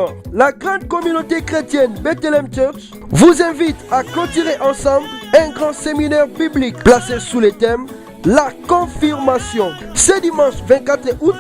Seigneur, la grande communauté chrétienne Bethlehem Church vous invite à clôturer ensemble un grand séminaire biblique placé sous le thème La confirmation. Ce dimanche 24 août,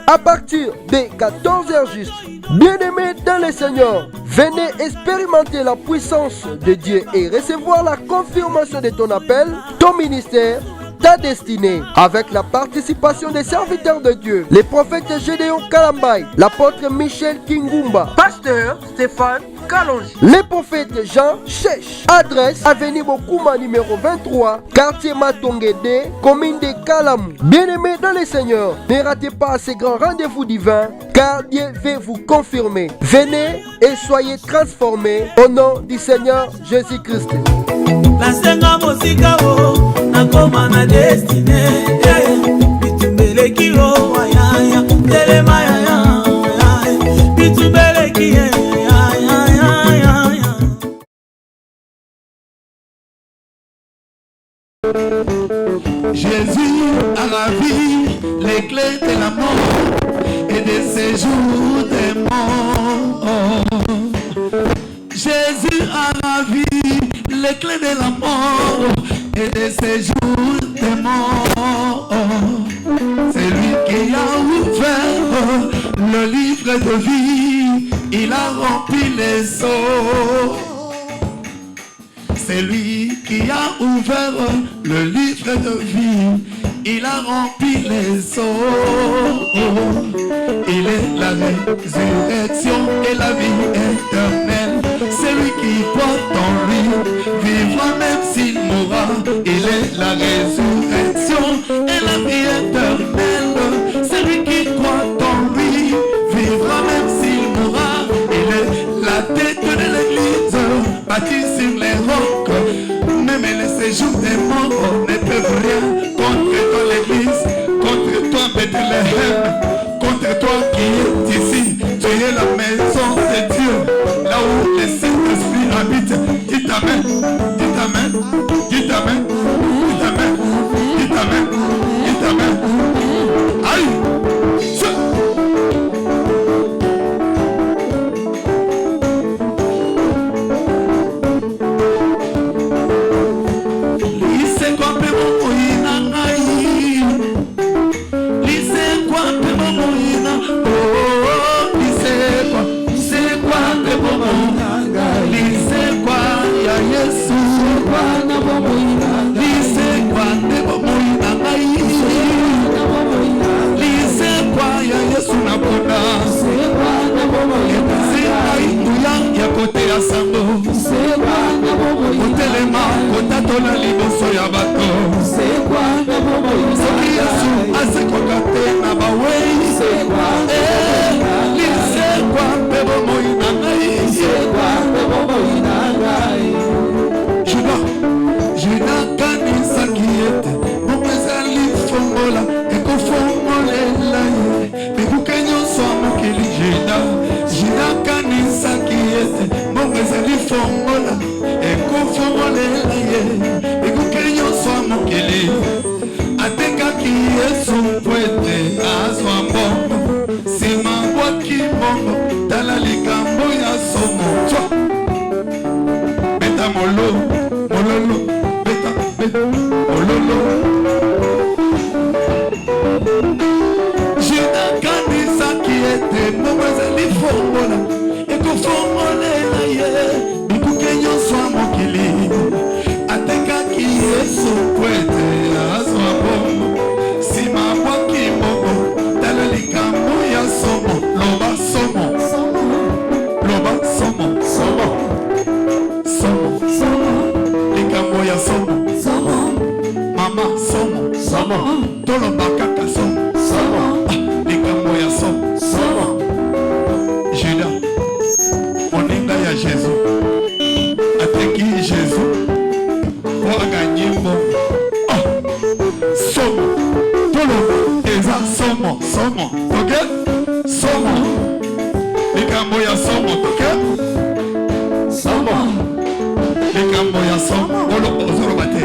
à partir de 14h juste. Bien-aimés dans le Seigneur, venez expérimenter la puissance de Dieu et recevoir la confirmation de ton appel, ton ministère, ta destinée, avec la participation des serviteurs de Dieu, les prophètes Gédéon Kalambay, l'apôtre Michel Kingumba, pasteur Stéphane Kalonji, les prophètes Jean Chèche. Adresse avenue Bokuma numéro 23, quartier Matongede, commune de Kalamou. Bien-aimés dans le Seigneur, ne ratez pas ce grand rendez-vous divin, car Dieu veut vous confirmer. Venez et soyez transformés au nom du Seigneur Jésus-Christ. Nasenga mosika o nakoma na destiny bitumbeleki o ayaya telema ya bitumbeleki ya. Jésus a ravi les clés de la mort et des séjours des morts. Jésus a ravi les clés de la mort et des séjours des morts. C'est lui qui a ouvert le livre de vie, il a rempli les seaux. C'est lui qui a ouvert le livre de vie, il a rempli les seaux. Il est la résurrection et la vie éternelle. C'est lui qui porte en lui, vivra même s'il mourra. Il est la résurrection et la vie éternelle. C'est lui qui croit en lui, vivra même s'il mourra. Il est la tête de l'église, bâtie sur les rocs. Même les séjours des morts ne peuvent rien contre toi l'église, contre toi Bethléem, contre toi qui est ici. Tu es la maison de Dieu, là où le Saint-Esprit habite. Dites Amen, dites Amen, dites Amen, dites Amen, dites Amen, dites Amen. Aïe! Kotatona liboso ya bato soki Yesu asekoka te na bawei lisekwa mpe bomoi na ngai Juda kanisaki ete bongo ezali fongola ekofongolela ye bikuke nyonso ya mokili Juda kanisaki ete bongo ezali fongola ekofongolela ye bikuke nyonso ya mokili atekaki Yesu mpo ete azwa mbongo nsima bwaki mbongo tala likambo ya somo beta mololo beta mololo Juda kanisaki ete mbongo ezali fongola ekofongolela ye bikuke nyonso ya mokili atekaki Yesu mpo ete azwa mbongo nsima bwaki mbongo tala likambo ya somo loba somo loba somo likambo ya somo mama somo toloba kaka somo likambo ya somo Juda moninga ya Jésus ateki Jésus pour gagner mbongo somo toloba eza somo ok somo likambo ya somo ok somo likambo ya somo ozoloba te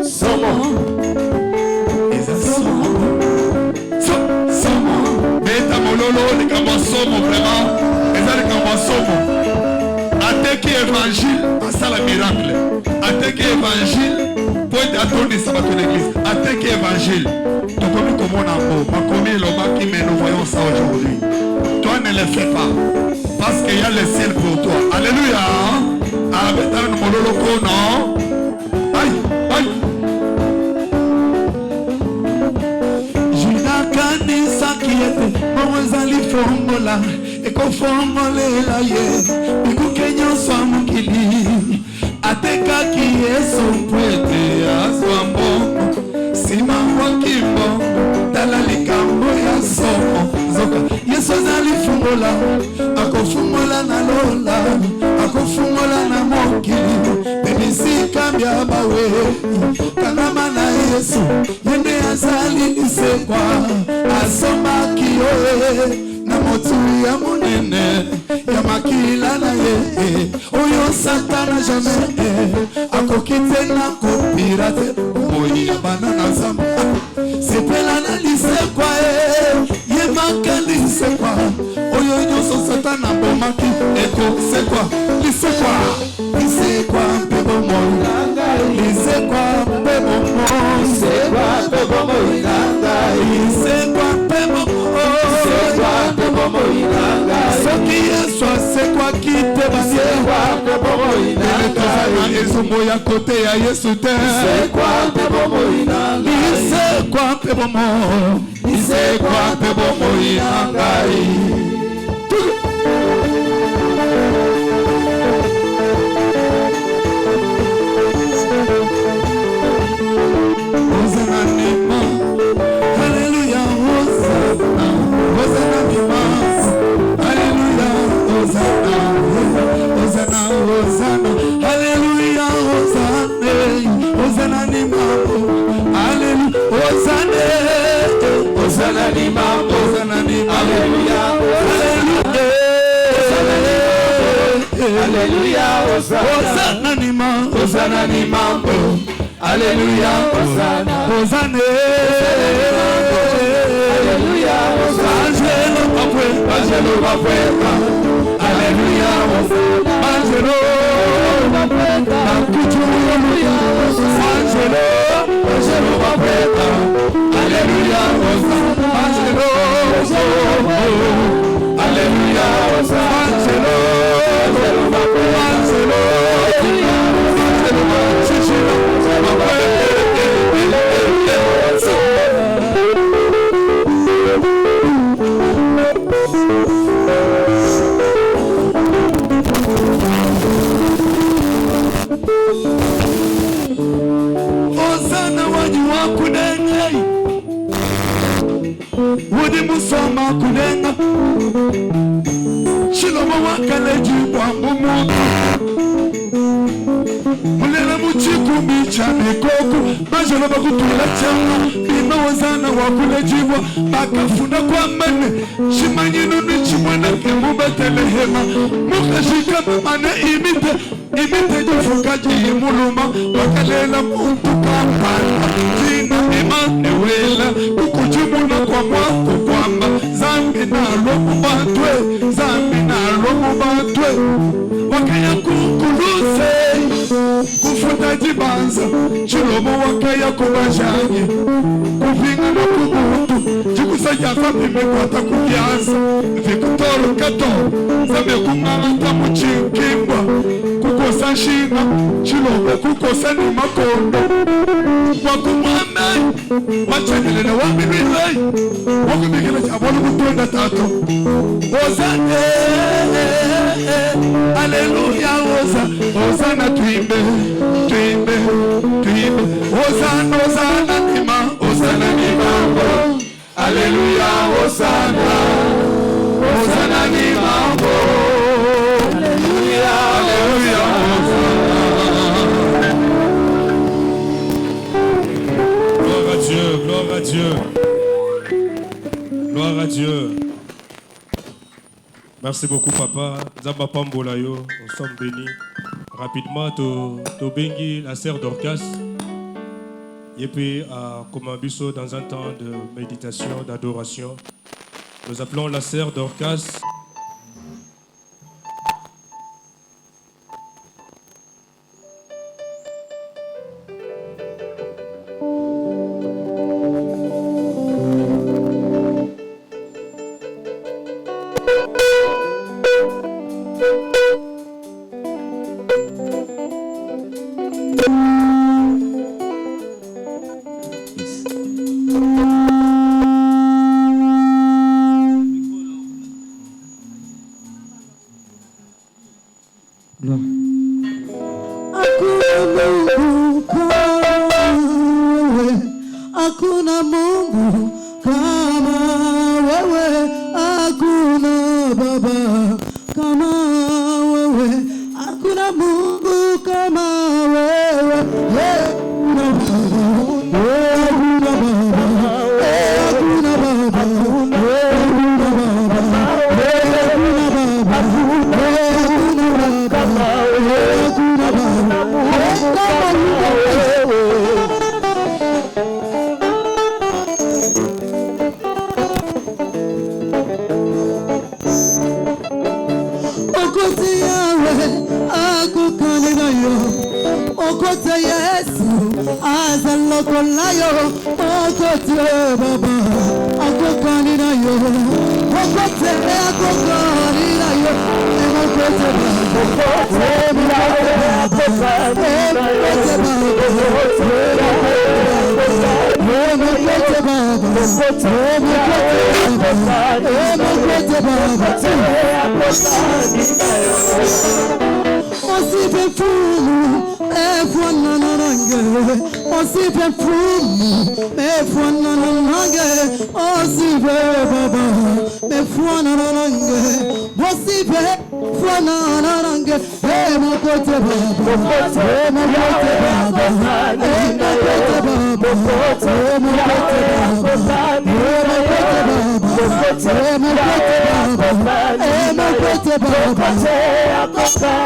somo eza somo beta mololo likambo somo vraiment eza likambo évangile à la miracle. Attaque évangile pour être attendu ça va de l'église. Attaque évangile. Tu connais comment on a beau. Ma commune le bas qui mais nous voyons ça aujourd'hui. Toi ne le fais pas. Parce qu'il y a le ciel pour toi. Alléluia. Avec un monologue non. Aïe, aïe. Kanisa kiete mawazali formola eko formolela ye ikukenya swamukili ateka kiyeso mpwete aswambo simangwa kimbo dalalikambo ya somo zoka yeso zali fungola akofungola na lola akofungola na mokili bebisika bya bawe kangama na yesu yende azali lisekwa asomaki yoe na motu ya monene ya makila na ye oyo satana jamais akokite na kopirate moyi ya bana na zamba sepela na lisekwa ye maka lisekwa oyo nyoso satana bomaki eko sekwa lisekwa lisekwa mpe bomoyi lisekwa mpe bomoyi lisekwa mpe bomoyi lisekwa mpe bomoyi soki yesu asekwaki te balisekwa mpe bomoyi tozana ezumbo ya kote ya yesu te lisekwa mpe bomoyi lisekwa mpe bomoyi lisekwa mpe bomoyi na ngai. Hosanna ni mambo, Hosanna ni mambo, Alleluia, Hosanna, Hosanna, Alleluia, Angelo va fuera, Alleluia, Angelo va fuera, Angelo va fuera, Alleluia, Angelo, Alleluia, Angelo. Osana wajiwa kudengai wudi musoma kudenga Shiloma wakaleji kwa mumu Mulele muchiku micha mikoku Majalo bakutula changu Bima wazana wakulejiwa Bakafuna kwa mene Shimanyinu nichimwana kemumba telehema Mukashika mane imite jufukaji imuluma Wakalela muntu kampana Jina Emanuela Kukujimuna kwa mwako kwamba Zambi na lomu batwe Zambi na lomu batwe Wakaya kukuluse Kufuta jibanza Chilomo wakaya kubajanye Kufinga na kubutu Jikusa vimekwata kukianza Vikutoro kato Zabe kumangata muchikimbwa Kukosa shina Chilomo kukosa ni makondo Wakumame Wachenele na wamilile Wakumikile chabonu kutonda tato Ozane Alleluia Hosanna tuimbe tuimbe tuimbe Hosanna Hosanna nima Hosanna nima Alleluia Hosanna Hosanna nima Alleluia Alleluia Gloire à Dieu, gloire à Dieu. Gloire à Dieu. Merci beaucoup, papa. Zamba Pambolayo, nous sommes bénis. Rapidement, to bengi la sœur Dorcas. Et puis, comme un biseau dans un temps de méditation, d'adoration, nous appelons la sœur Dorcas. Hakuna Mungu kama wewe, hakuna Baba kama wewe, hakuna Mungu kama wewe, hakuna Okote Yesu azaloko layo, okote Baba akokani nayo, okote akokani nayo, okote Osi perfume, me fuana nange. Osi baba, me fuana nange. Osi fuana nange. Hey, mo kote baba, hey, mo kote baba, hey, mo kote baba, hey, mo kote baba, hey, mo kote baba, hey,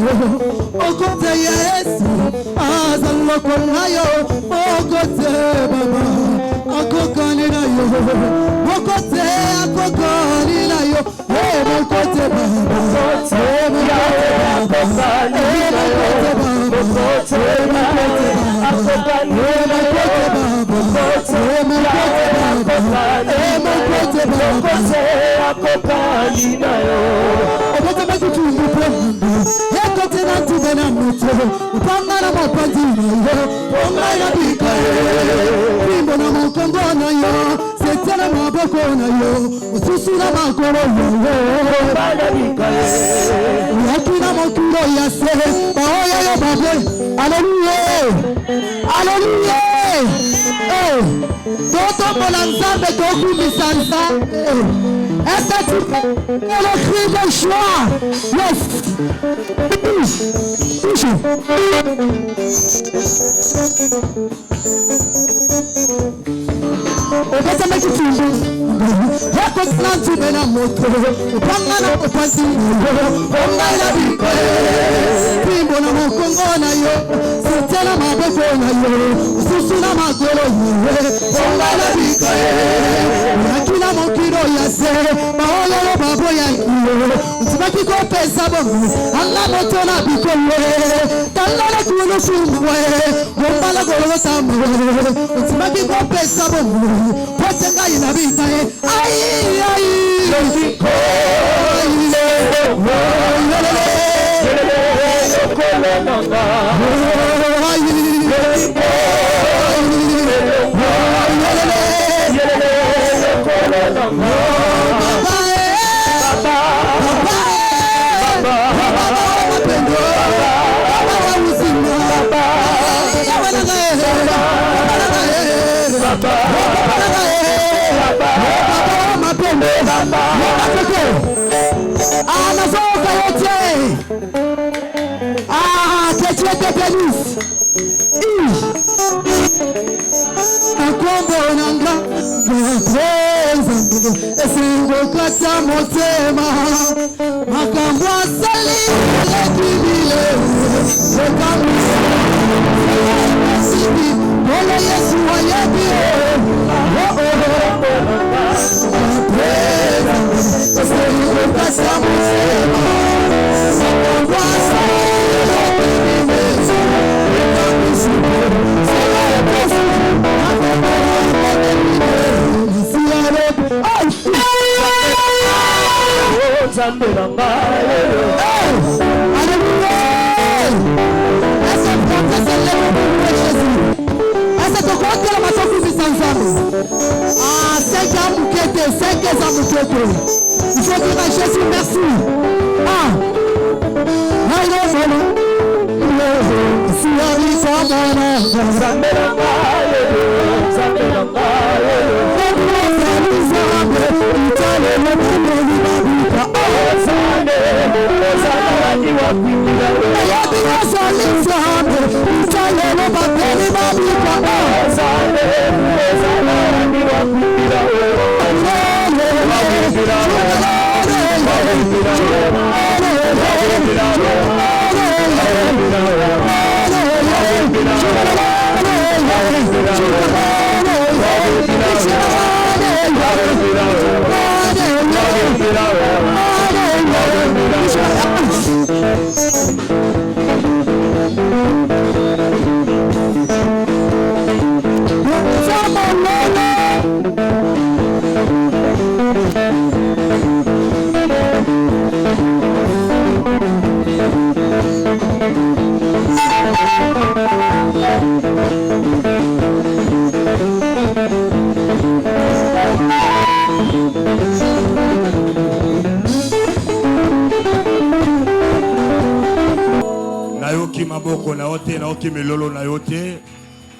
Okote Yesu azaloko layo, okote Baba akokani nayo, okote akokani nayo, hey mokote Baba, hey mokote Baba, hey mokote Baba, hey mokote Baba, hey mokote Baba, akokani nayo, okote makutumbu pembe. Tena tubena moto upanga na mapandino onga ya bikaye bimbo na mukongo na yo setela maboko na yo ususula makoro yo bana bikaye yakina mokuro ya se baoya yo babe. Hallelujah, hallelujah. Toto molanzambe toku misansa. Est-ce que tu le cri de joie? Yes. Opesa mekitumbu Heko tlantu mena moto Upanga na upasi Onga ila bikoe Pimbo na mokongo na yo Sitela maboko na yo Susu na magoro yo Onga ila bikoe Yakina mokiro ya se Maola lo babo ya yo Utibaki ko pesa bongo Alla moto na bikoe Talala kuno fumwe Wombala golo tamwe Utibaki ko pesa bongo Potenga ina bitae ai ai loziko ile lele kolonanga ai loziko lele kolonanga anazoka yote techete penis akombo nanga gapeza esingo kata motema makambo asali lekibile lekamisi Ole Yesu wayebi nzambe na ngai. Alléluia. Est-ce que tu as célébré Jésus? Est-ce que tu crois que la maison fut ensemble? Ah, 5 ans bouquet, 5 ans bouquet. Il faut dire à Jésus merci. Ah, alléluia. Si on dit ça, Nzambe na ngai, nzambe na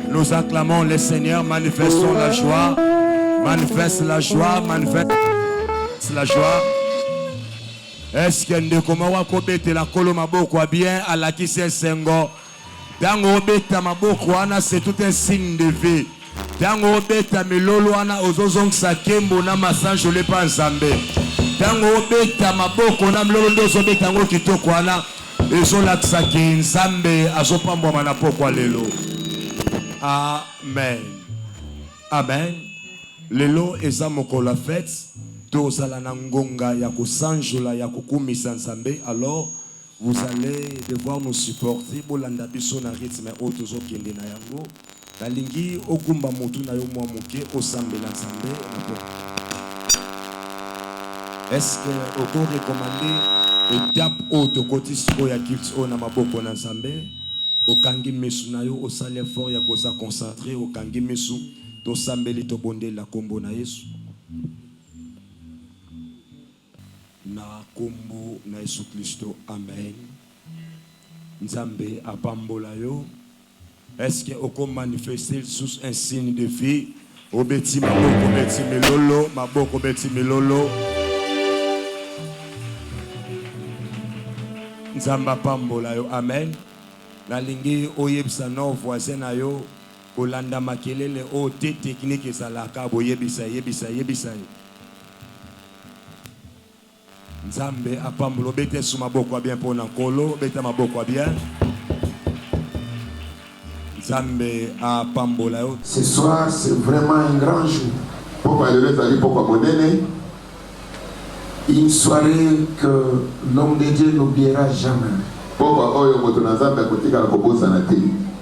Nous acclamons le Seigneur, manifestons la joie, manifeste la joie, manifeste la joie. Est-ce que nous commençons à commettre la colombe bien à la qui c'est sengo? Dans le bêta maboko c'est tout un signe de vie. Dans le bêta milolo ana ozozong sakembo na masanjo le panzambe. Dans le bêta maboko na milolo ndozo bêta ngo kitoko ana ezolakisa ki nzambe azopambwama na pokwa lelo. Amen. Amen. Lelo eza mokolo la fête. Tozala na ngonga ya kosanjola ya kokumisa nzambe. Alors vous allez devoir nous supporter. Bolanda biso na rythme o tozokende na yango. Nalingi okumba mutu na yo mwa moke osambela nzambe na pokwa. Est-ce que vous recommandez étape auto côté siko ya kilt o na maboko na nzambe? Okangi mesu na yo osale effort ya kosa concentré okangi mesu to sambeli to bondela kombo na Yesu. Na kombo na Yesu Kristo. Amen. Nzambe apambola yo. Est-ce que oko manifester sous un signe de vie? Obeti maboko beti melolo, maboko beti melolo. Nzamba pambola yo. Amen. Nalingi oyebisa no voisin na yo olanda makelele o te technique ezalaka boyebisa yebisa. Nzambe apambola bete sous maboko bien pour nankolo beta maboko bien. Nzambe apambola yo. Ce soir c'est vraiment un grand jour. Pourquoi le zali pourquoi monene? Une soirée que l'homme de Dieu n'oubliera jamais.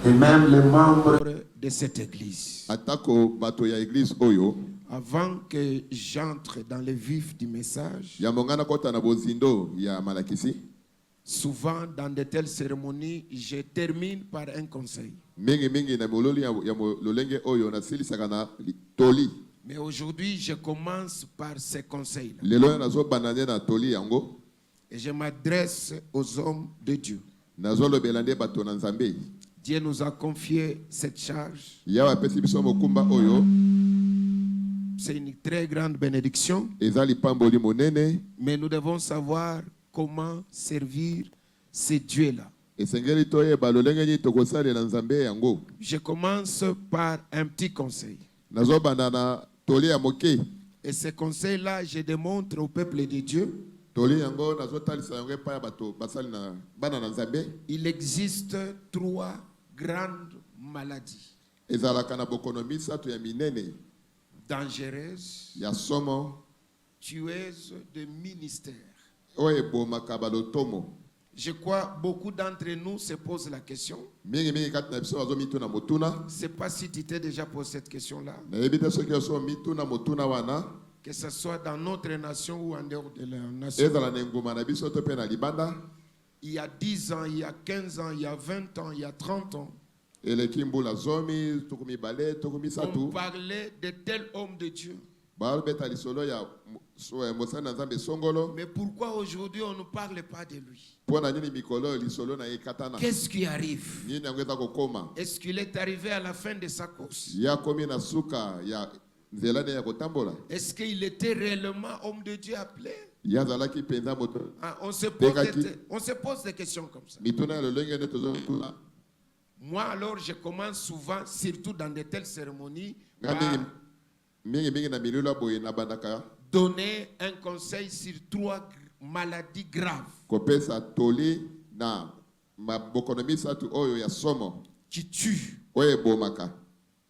Et même les membres de cette église. Avant que j'entre dans le vif du message, souvent dans de telles cérémonies, je termine par un conseil. Mais aujourd'hui, je commence par ces conseils-là. Et je m'adresse aux hommes de Dieu. Dieu nous a confié cette charge. C'est une très grande bénédiction. Mais nous devons savoir comment servir ces dieux-là. Je commence par un petit conseil. Et ce conseil-là, je démontre au peuple de Dieu. Il existe 3 grandes maladies dangereuses, tueuses de ministère. Je crois beaucoup d'entre nous se posent la question. Je ne sais pas si tu t'es déjà posé cette question-là. que ce soit dans notre nation ou en dehors de la nation. ezala na engumba na biso to mpe na libanda Il y a 10 ans, il y a 15 ans, il y a 20 ans, il y a 30 ans, eleki mbula zomi tuku mibale tuku on misato parlait de tel homme de Dieu. balobeta lisolo ya mosali na nzambe songolo Mais pourquoi aujourd'hui on ne parle pas de lui? mpo na nini mikolo oyo lisolo na ye ekatana Qu'est-ce qui arrive? nini yango eza kokoma Est-ce qu'il est arrivé à la fin de sa course? ye akomi na suka ya nzela ne ya kotambola Est-ce qu'il était réellement homme de Dieu appelé? ye azalaki mpenza moto Ah, on se pose des questions comme ça. mituna ya lolenge nde tozotuna Moi alors je commence souvent, surtout dans de telles cérémonies, nga par mingi na mililo ya boye nabandaka donner un conseil sur 3 maladies graves kopesa toli na mabokono misato oyo ya somo qui tuent, oyo ebomaka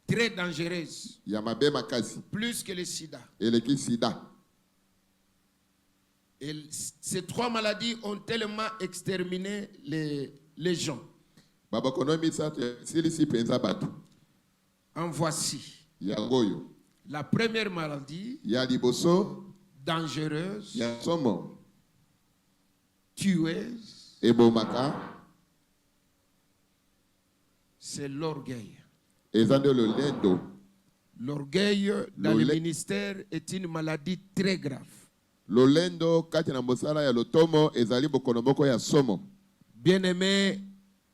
très dangereuses, ya mabe makasi plus que le sida. eleki sida. Et ces 3 maladies ont tellement exterminé les gens. babokono misato esilisi mpenza bato En voici. yango oyo La première maladie ya liboso dangereuse, ya somo tueuse, ebomaka c'est l'orgueil. eza nde lolendo. L'orgueil dans le Lole- ministère est une maladie très grave. lolendo kati na mosala ya lotomo ezali bokono moko ya somo. Bien-aimé,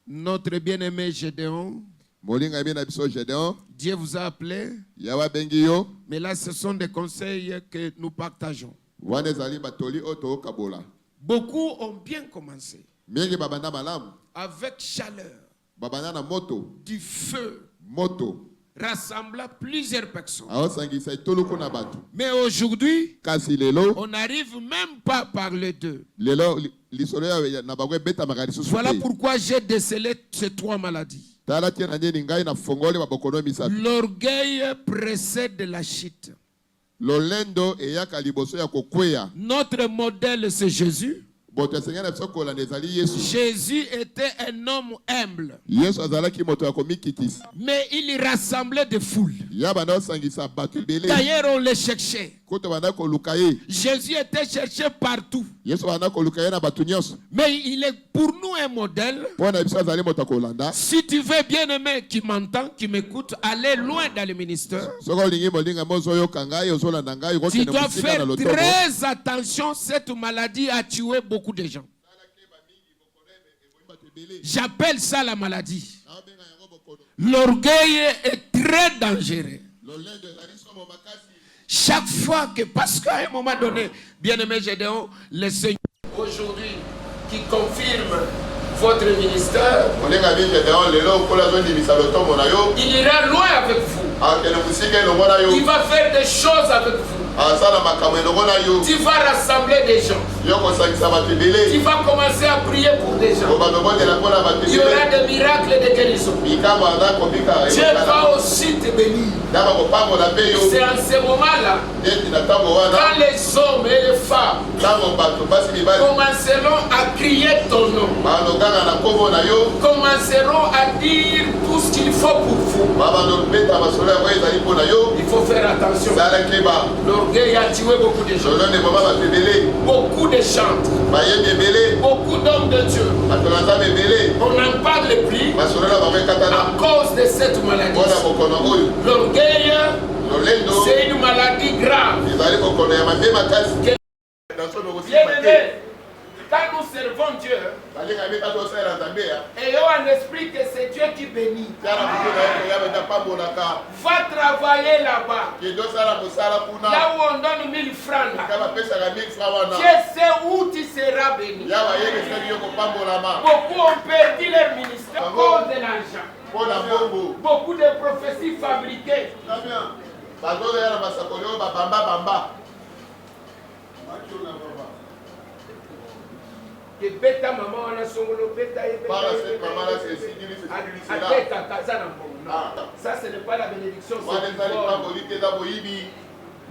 notre bien-aimé Gédéon, molinga ye na biso Gédéon Dieu vous a appelé, yawe abengi yo mais là ce sont des conseils que nous partageons. wana ezali batoli oyo tokokabola Beaucoup ont bien commencé mingi babanda malamu avec chaleur, babanda na moto du feu, moto rassemblant plusieurs personnes. aosangisa etuluku na bato Mais aujourd'hui, kasi lelo on n'arrive même pas à parler d'eux. lelo lisolo na bango ebetamaka lisusu Voilà te. pourquoi j'ai décelé ces 3 maladies. tala tie na nini ngai na fongoli babokono misato L'orgueil précède la chute. lolendo eyaka liboso ya kokweya Notre modèle, c'est Jésus. moto esengeli na biso kolanda ezali yesu. Jésus était un homme humble, yesu azalaki moto ya komikitisa mais il rassemblait des foules. ya banda osangisa bato ebele D'ailleurs, on les cherchait. koto banda koluka ye Jésus était cherché partout. yesu banda koluka ye na bato nyonso Mais il est pour nous un modèle. mpo na biso azali moto ya kolanda. Si tu veux, bien-aimé, qui m'entend, qui m'écoute, aller loin dans le ministère, soki olingi molinga mo ozoyoka ngai ozolanda ngai tu okokende dois mosika na faire lotomo. très attention. Cette maladie a tué beaucoup de gens. J'appelle ça la maladie. L'orgueil est très dangereux. lolendo ezali somo makasi. Chaque fois que, parce qu'à un moment donné, bien-aimé Gédéon, le Seigneur aujourd'hui qui confirme votre ministère, molinga mingi Gédéon lelo okola azondimisa lotomo na yo il ira loin avec vous. akende mosika elongo na Il yo va faire des choses avec vous. asala makambo elongo na yo Tu vas rassembler des gens. yo kosangisa bato Tu ebele vas commencer à prier pour des gens. obamebondela mpona bato Il y aura ebele des miracles et des guérisons. mikambo aza kobika Dieu va aussi te bénir. ndaba kopambola mpe yo C'est en ce moment-là, neti na ntango wana quand les hommes et les femmes ntango bato basi mibali commenceront à crier ton nom, balonganga na nkombo na yo commenceront à dire tout ce qu'il faut pour vous. babandobeta masolo yango ezali mpo na yo Il faut faire attention. zala keba L'orgueil a tué beaucoup de gens. lolonde mama bato ebele Beaucoup de chantres, bayebi ebele beaucoup d'hommes de Dieu. bato na nzambe ebele On n'en parle plus masolo na bango ekatana à cause de cette maladie. mpona bokono oyo L'orgueil, lolendo c'est une maladie grave. ezali bokono ya mabe makasi. Bien-aimé, quand nous servons Dieu, balinga mibali osalela nzambe ya ayons en esprit que c'est Dieu qui bénit. tala moto na yo koyaba etapambolaka Va travailler là-bas. kende osala mosala kuna Là où on donne 1000 francs, là. ka bapesaka 1000 francs wana Dieu sait où tu seras béni. ya bayebisaki yo kopambolama Beaucoup ont perdu leur ministère à cause de l'argent. mpona mbongo Beaucoup de prophéties fabriquées. bazoya na masakoli oyo babambabamba Que bêta maman on a songolo bêta et bêta. Para cette maman-là, c'est sigilé, c'est sigilé, c'est là. Bêta kaza na mbongo. Non. Ah. Ça ce n'est pas la bénédiction. wana c'est ezali du vol. pamboli te eza boyibi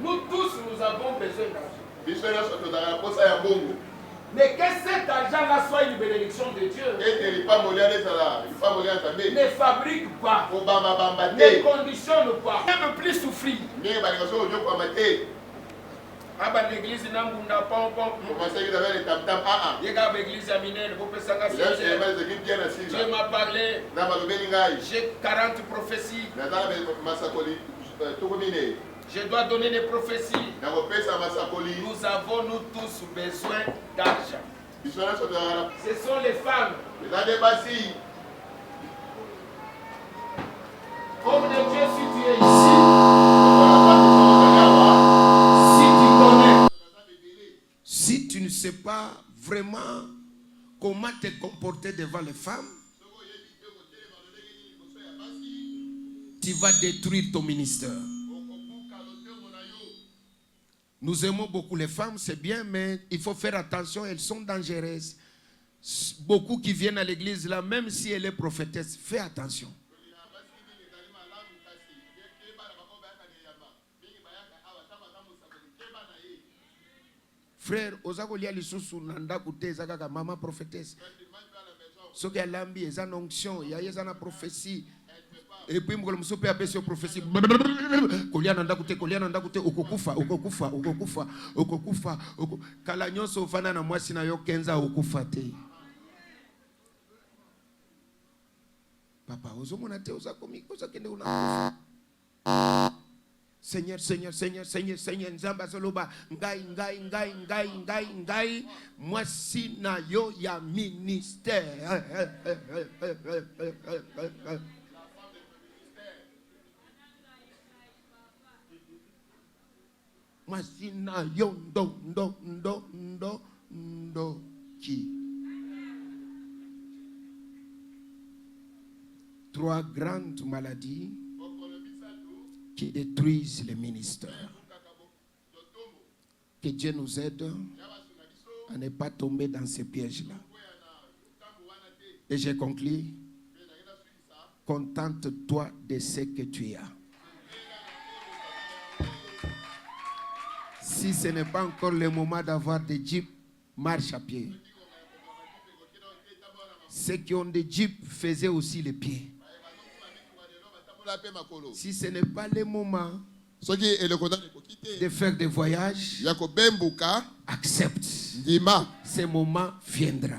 Nous tous nous avons besoin d'argent. biso nyonso tozalaka na posa ya mbongo Mais que cet argent-là soit une bénédiction de Dieu, ete lipamboli wana ezala lipamboli ya nzambe ne fabrique pas, kobambabamba ne te conditionne pas, ne plus souffrir. ndenge balinga so onyokwama te Aba l'église Nambunda Pompom. Commencez avec les tam-tam. Yega l'église Aminel, vous pouvez s'engager. Dieu m'a parlé. J'ai 40 prophéties. Je dois donner des prophéties. Nous avons, nous tous, besoin d'argent. Ce sont les femmes. Homme de Dieu, si tu es ici, si tu connais, Si tu ne sais pas vraiment comment te comporter devant les femmes, tu vas détruire ton ministère. Nous aimons beaucoup les femmes, c'est bien, mais il faut faire attention, elles sont dangereuses. Beaucoup qui viennent à l'église là, même si elle est prophétesse, fais attention. Frère, ozakolia lisusu nanda kuteza kaka mama prophétesse. Soki alambi eza na onction, ya eza na prophétie. Et puis mukolo musope apesi prophétie. Kolia nanda kute, okokufa. Kala nyonso ofana na mwasi na yo kenza okufa te. Papa, ozomona te ozakomi ozakende una. Seigneur, Nzamba Soloba, ngai, moi si na yo ya ministère. Moi si na yo ndo qui. 3 grandes maladies qui détruisent les ministères. Que Dieu nous aide à ne pas tomber dans ces pièges-là. Et j'ai conclu, contente-toi de ce que tu as. Si ce n'est pas encore le moment d'avoir des jeeps, marche à pied. Ceux qui ont des jeeps faisaient aussi les pieds. Si ce n'est pas le moment de faire des voyages, accepte. Ce moment viendra.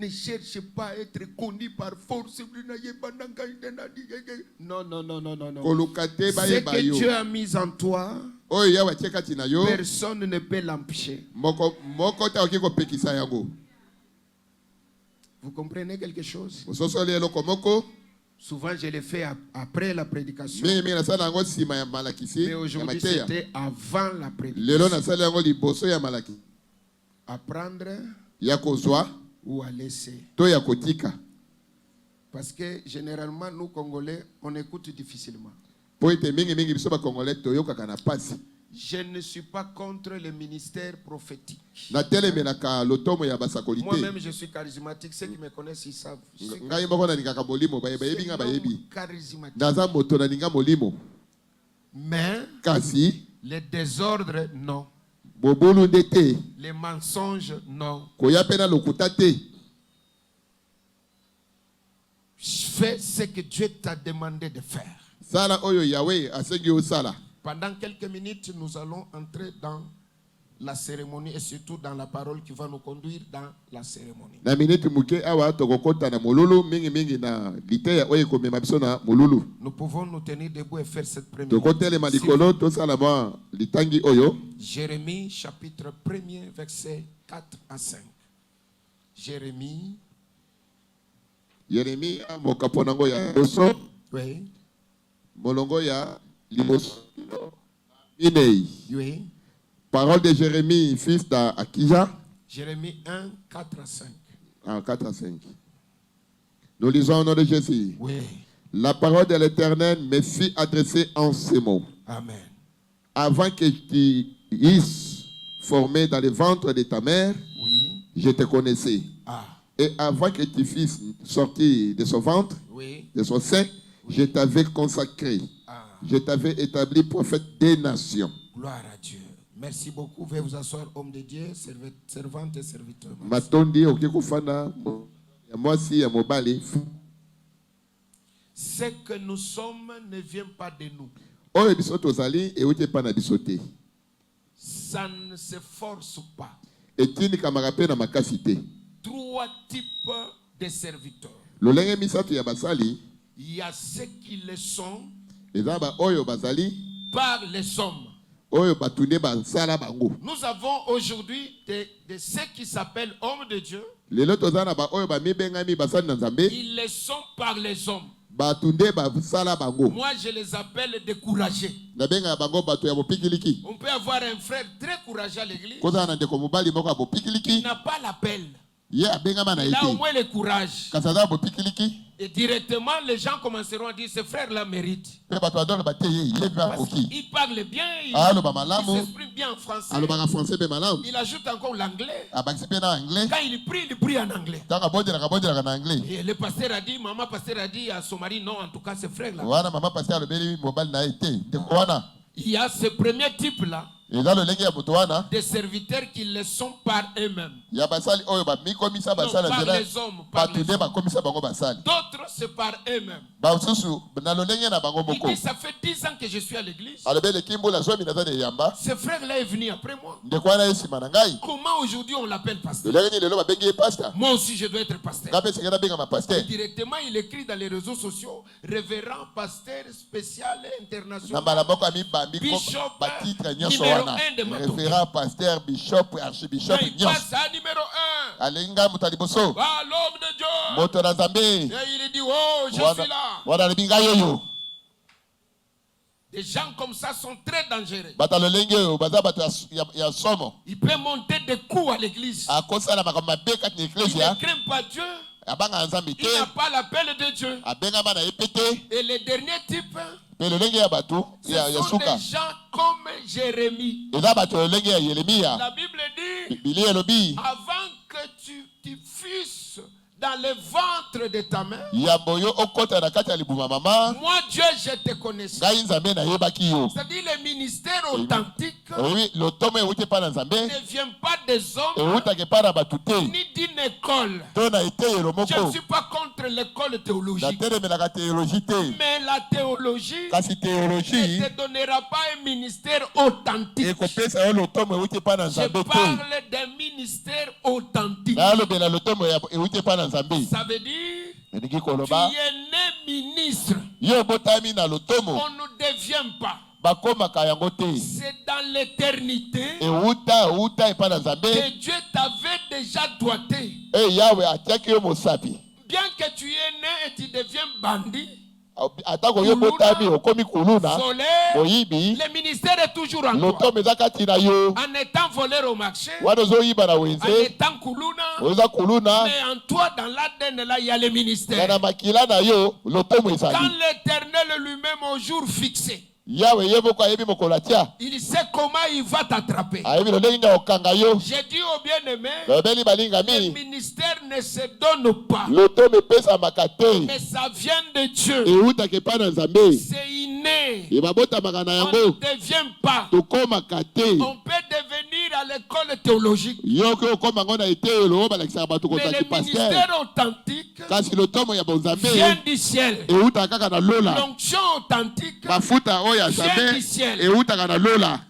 Ne cherche pas à être connu par force. Non. Ce que Dieu a mis en toi, personne ne peut l'empêcher. Vous comprenez quelque chose? Souvent, je le fais après la prédication. Mais aujourd'hui, c'était avant la prédication. Apprendre ou à laisser. Parce que généralement, nous, Congolais, on écoute difficilement. Je ne suis pas contre le ministère prophétique. Moi-même, je suis charismatique. Ceux qui me connaissent, ils savent. Charismatique. Mais le désordre, non. Les mensonges, non. Fais ce que Dieu t'a demandé de faire. Pendant quelques minutes, nous allons entrer dans la cérémonie et surtout dans la parole qui va nous conduire dans la cérémonie. Nous pouvons nous tenir debout et faire cette première. Jérémie chapitre 1er verset 4 à 5. Jérémie. Oui. Oui. Parole de Jérémie, fils d'Akija. Jérémie 1, 4 à 5. 4 à 5. Nous lisons au nom de Jésus. Oui. La parole de l'Éternel me fut adressée en ces mots. Amen. Avant que tu eusses formé dans le ventre de ta mère, oui, je te connaissais. Et avant que tu fusses sorti de son ventre, oui, de son sein, oui, je t'avais consacré. Je t'avais établi prophète des nations. Gloire à Dieu. Merci beaucoup. Veuillez vous asseoir, homme de Dieu, servante et serviteur. Ce que nous sommes ne vient pas de nous. Oyo biso tozali euti pa na biso te. Ça ne se force pas. Etini kamaka pe na makasi te. 3 types de serviteurs. Lolenge misato ya basali. Il y a ceux qui le sont Eza ba oyo bazali. par les hommes. Oyo batunde basala bango. Nous avons aujourd'hui de ceux qui s'appellent hommes de Dieu. Lelo tozana ba oyo ba mibengami basali na Nzambe. Ils le sont par les hommes. Batunde basala bango. Moi, je les appelle découragés. Na benga bango bato ya bopikiliki. On peut avoir un frère très courageux à l'église. Koza na ndeko mobali moko ya Il bopikiliki. n'a pas l'appel. Ye abengama na Il a au ete. moins le courage. Kasaza bopikiliki. Et directement, les gens commenceront à dire, ce frère-là mérite. Pe bato adole ba te ye ye ba Parce oki. qu'il parle bien, il Aloba malamu. s'exprime bien en français. Aloba ka français be malamu. Il ajoute encore l'anglais. Abakisi pe na anglais. Quand il prie en anglais. Taka bondela na anglais. Et le pasteur a dit, maman pasteur a dit à son mari, non, en tout cas, ce frère-là. Wana mama pasteur alobeli mobali na ete. Ndeko wana. Il y a ce premier type-là Eza lolenge ya moto wana. de serviteurs qui le sont par eux-mêmes. Ya basali oyo ba mikomisa Non, basala par nzela. les hommes, par les Batunde hommes. bakomisa bango basali. D'autres, c'est par eux-mêmes. Basusu na lolenge na bango Il moko. dit, ça fait 10 ans que je suis à l'église. Alobeli kimbo la zomi na zane yamba. Ce frère-là est venu après moi. Ndeko wana esima na ngai. Comment aujourd'hui on l'appelle pasteur? Lolenge ni lelo babengi ye pastor. Moi aussi, je dois être pasteur. Ngape sekena benga ma pasteur. Directement, il écrit dans les réseaux sociaux, révérend pasteur spécial Na international. mbala moko ami bambi Bishop, ba titre nyonso numéro wana. 1 de Matoke. Référent pasteur bishop archibishop Là, il nyonso. passe à numéro 1. Alinga mutaliboso. Ah, l'homme de Dieu. Moto na Nzambe. Et il dit, oh, je suis là. Wana libinga yoyo. Des gens comme ça sont très dangereux. Bata lolenge oyo baza bato ya somo. Il peut monter des coups à l'église. Akosala makambo mabe kati na Il ecclesia. ne craint pas Dieu. Abanga Nzambe Il te. n'a pas l'appel de Dieu. Abengama na ye pe te. Et le dernier type, Pe lolenge ya bato ce ya sont suka. des gens comme Jérémie. Eza bato lolenge ya Yeremia. La Bible dit, Biblia elobi. avant que tu fusses dans le ventre de ta mère, Yambo yo okota na kati ya libuma mama. moi Dieu, je te connaissais. Ngai Nzambe na yebaki yo. C'est-à-dire le ministère authentique Oui, lotomo ewuti pa na Nzambe. ne vient pas des hommes Ewutaki pa na bato te. ni d'une école. To na eteyelo Je ne moko. suis pas contre l'école théologique. Natelemelaka théologie te. Mais la théologie Kasi théologie ne te donnera pas un ministère authentique. ekopesa yo lotomo ewuti pa na Je Nzambe te. parle d'un ministère authentique. Nalobela lotomo ewuti pa na Nzambe. Ça veut dire, Elingi tu koloba. es né ministre. Yo botami na lotomo. On ne devient pas. Bakomaka yango te. C'est dans l'éternité Euta epa na Nzambe. que Dieu t'avait déjà doigté. E Yawe atiaki yo mosapi. Bien que tu es né et tu deviens bandit, Atako yo botami okomi kuluna. voleur, Oyibi. le ministère est toujours en toi. Lotomo eza kati na yo. En étant voleur au marché, Wana ozoyiba na en wenze. étant kuluna, Oza kuluna. mais en toi, dans l'ADN, là, il y a le ministère. Na makila na yo lotomo Quand ezali. l'Éternel lui-même au jour fixé, Yawe ye moko ayebi mokolo atia. il sait comment il va t'attraper. Ayebi lolenge ya okanga yo. J'ai dit au bien-aimé, Lobeli le balingami. ministère ne se donne pas, Lotomo epesamaka te. mais ça vient de Dieu. Ewutaki epa na Nzambe. C'est inné. Ebabotamaka na On yango. ne devient pas. Tokomaka te. On peut devenir à l'école théologique. Yoki okoma ngo na eteyelo oyo balakisaka bato Mais kozala le pasteur. ministère authentique Kasi lotomo ya bonzambe vient du ciel. ewutaka kaka na lola. L'onction authentique Mafuta oyo ya vient Nzambe du ciel. ewutaka na lola.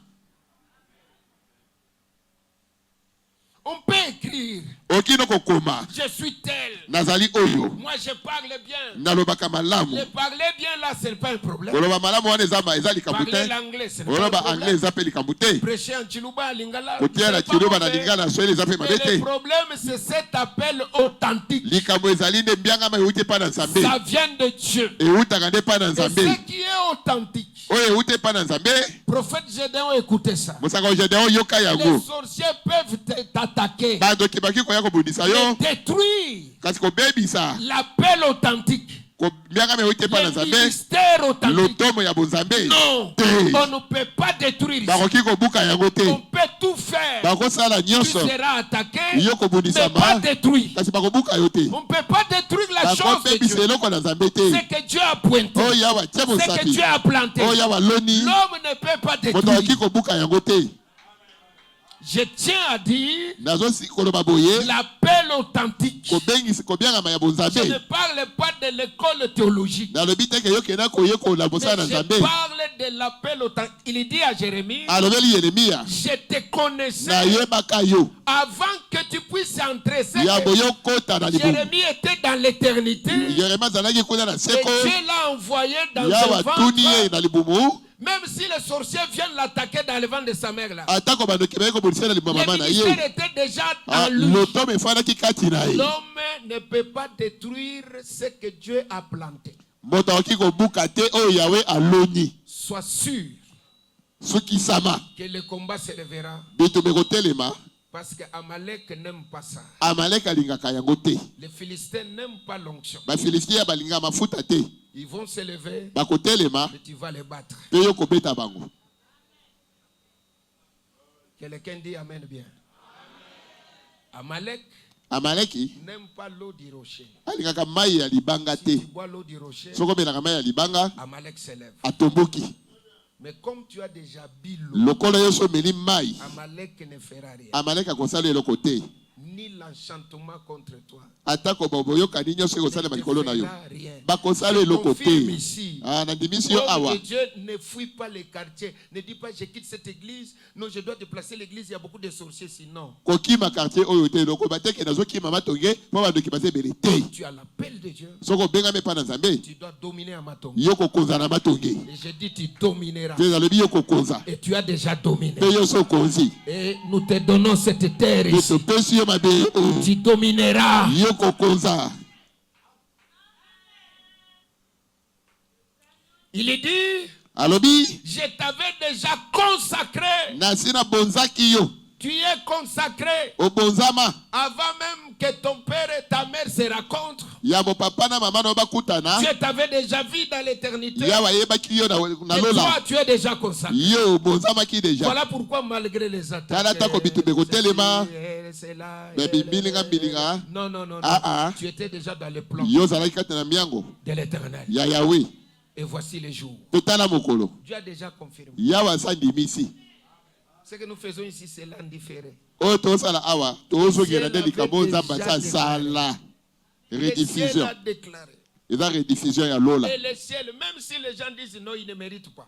On peut écrire, Okino kokoma je suis tel. nazali oyo. Moi, je parle bien. Nalobaka malamu. Le parler bien, là, ce n'est pas un problème. Koloba malamu wana eza likambo Parler te. l'anglais, ce n'est pas un Koloba anglais problème. eza pe likambo te. Prêcher en Chiluba, à Lingala, Kotia ce na n'est pas Chiluba na mauvais. Lingala na Swahili eza pe Mais mabe le te. problème, c'est cet appel authentique. Likambo ezali nde mbiangama ewuti epa na Nzambe. Ça vient de Dieu. Ewutaka nde epa na Et Nzambe. ce qui est authentique, Oyo ewuti epa na Nzambe. prophète Gédéon, écoutez ça. Mosaka Gédéon yoka Les yango. sorciers peuvent t'attaquer, Badoki baki koya kobundisa yo. détruire Kasi kobebisa. l'appel authentique, Mbiangama ewuti epa na le Nzambe. ministère authentique. Lotomo ya bonzambe. Non, Te. on ne peut pas détruire ça. Bakoki kobuka yango te. On peut tout faire. Bakosala Tu nyonso. seras attaqué, Yo mais kobundisama. pas détruit. Kasi bakobuka yo te. On ne peut pas détruire la chose de Bakobebisa Dieu. eloko na Nzambe te. C'est que Dieu a pointé. Oyo awa tie C'est que mosapi. Dieu a planté. Oyo awa loni. L'homme ne peut pas Moto akoki détruire. kobuka yango te. Je tiens à dire l'appel l'appel authentique. Je ne ne parle pas de l'école théologique. Mais je parle de l'appel authentique. Il dit à Jérémie, je te connaissais avant que tu puisses entrer. Jérémie était dans l'éternité. Et Dieu l'a envoyé dans le ventre. Même si les sorciers viennent l'attaquer dans le ventre de sa mère là. Le ministère était déjà dans lui. L'homme ne peut pas détruire ce que Dieu a planté. Sois sûr que le combat se lèvera. Parce que Amalek n'aime pas ça. Les Philistins n'aiment pas l'onction. Ils vont se lever, mais tu vas les battre. Quelqu'un dit Amen bien. Amalek n'aime pas l'eau du rocher. Si tu bois l'eau du rocher, Amalek se lève. Mais comme tu as déjà bu l'eau, Amalek ne fera rien. Ni l'enchantement contre toi. Confirme ici. Que Dieu ne fuit pas les quartiers. Ne dis pas je quitte cette église. Non, je dois déplacer l'église. Il y a beaucoup de sorciers sinon. Tu as l'appel de Dieu. Tu dois dominer à Matongi. Et je dis tu domineras. Et tu as déjà dominé. Et nous te donnons cette terre ici. Tu domineras. Il est dit, je t'avais déjà consacré. Tu es consacré avant même que ton père et ta mère se rencontrent. Tu t'avais déjà vu dans l'éternité. Et toi, tu es déjà consacré. Voilà pourquoi malgré les attaques, c'est là, non, tu étais déjà dans le plan de l'éternel. Et voici les jours. Dieu a déjà confirmé. Ce que nous faisons ici, c'est l'indifféré. Le ciel a déclaré. Et le ciel, même si les gens disent non, ils ne méritent pas.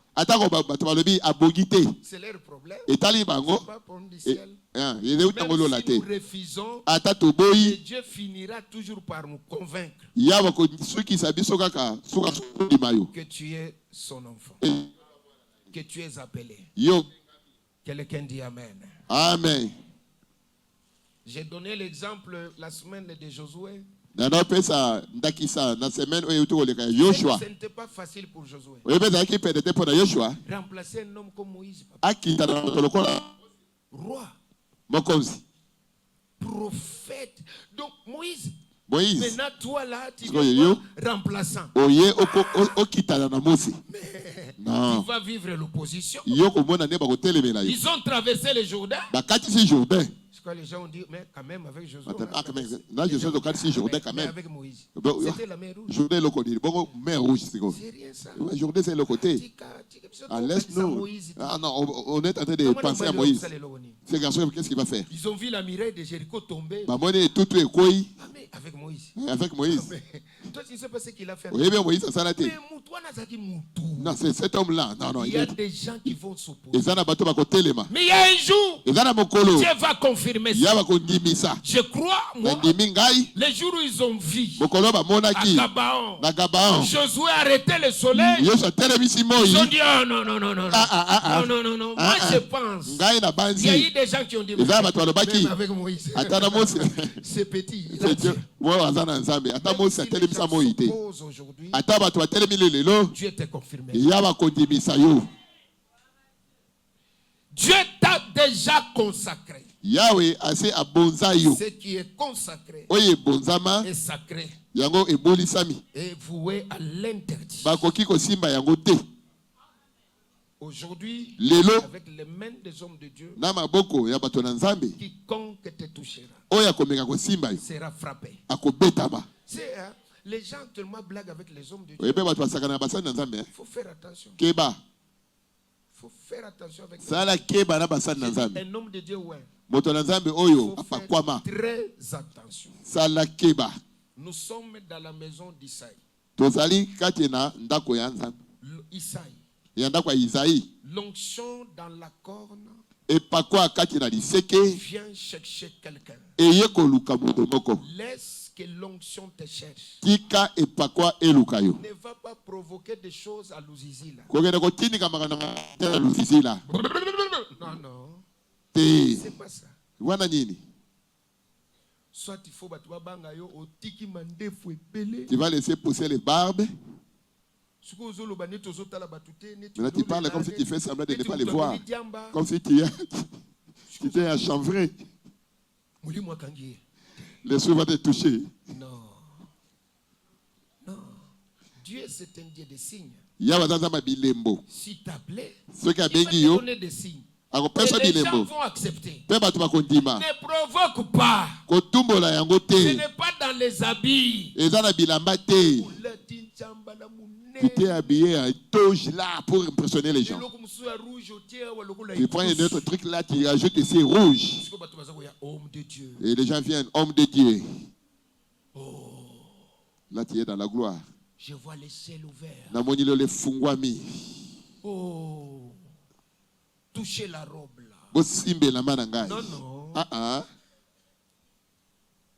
C'est leur problème. C'est pas pour du ciel. Même si nous refusons, Dieu finira toujours par nous convaincre que tu es son enfant. Que tu es appelé. Quelqu'un dit Amen. Amen. J'ai donné l'exemple la semaine de Josué. Ce n'était pas facile pour Josué. Remplacer un homme comme Moïse. Roi. Prophète. Donc Moïse. Maintenant toi là, tu es remplaçant. Mais tu vas vivre l'opposition. Ils ont traversé le Jourdain. Je crois que les gens ont dit, mais quand même avec Josué. Mais avec Moïse. C'était la mer rouge. C'est rien ça. Jourdain c'est le côté. Laisse-nous. Ah non, on est en train de penser à Moïse. Ces garçons, qu'est-ce qu'il va faire? Ils ont vu la muraille de Jéricho tomber. Mais avec Moïse. Avec Moïse. Toi, tu ne sais pas ce qu'il a fait. Oui, bien Moïse a salaté. Non, c'est cet homme-là. Non, il y a des gens qui vont s'opposer. Mais il y a un jour, Dieu va confirmer ça. Je crois, moi, les jours où ils ont vu à Gabaon, Josué a arrêté le soleil. Ils ont dit, oh, non. Non. Moi, je pense. Il y a eu des gens qui ont dit, même avec Moïse, c'est petit. Aujourd'hui, Dieu t'a confirmé. Dieu t'a déjà consacré. Ce qui est consacré est sacré et voué à l'interdit. Aujourd'hui, avec les mains des hommes de Dieu, quiconque te touchera sera frappé. C'est, les gens actuellement blaguent avec les hommes de Dieu. Il faut faire attention. faut faire attention avec Sala keba na basani na Nzambe. un homme de Dieu, ouais. Moto na Nzambe Il oyo faut faire apakwama. très attention. Sala keba. Nous sommes dans la maison d'Isaïe. Tozali kati na ndako ya Nzambe. Isaïe. Ya ndako ya Isaïe. L'onction dans la corne Epakwa kati na liseke. vient chercher quelqu'un. Eye koluka moto moko. Laisse que l'onction te cherche. Tika epakwa eluka yo. Ne va pas provoquer des choses à l'Uzizila. Kokende kotindika makana na lusizila. Non, non. Te. C'est pas ça. Wana nini? Soit il faut battre banga yo otiki mandefu epele. Tu vas laisser pousser les barbes. Maintenant tu parles comme si tu fais semblant de ne pas les voir. Comme si tu étais un chanvré. Les souls vont te toucher. Non. Non. Dieu c'est un Dieu de signes. S'il t'a plaît, il va te donner des signes. Et les gens vont accepter. Ne provoque pas. Ce n'est pas dans les habits. Tu t'es habillé en toge là pour impressionner les gens. Tu prends un autre truc là, tu ajoutes ici rouge. Et les gens viennent, homme de Dieu. Là, tu es dans la gloire. Je vois les ciels ouverts. Oh. Toucher la robe là. Non, non.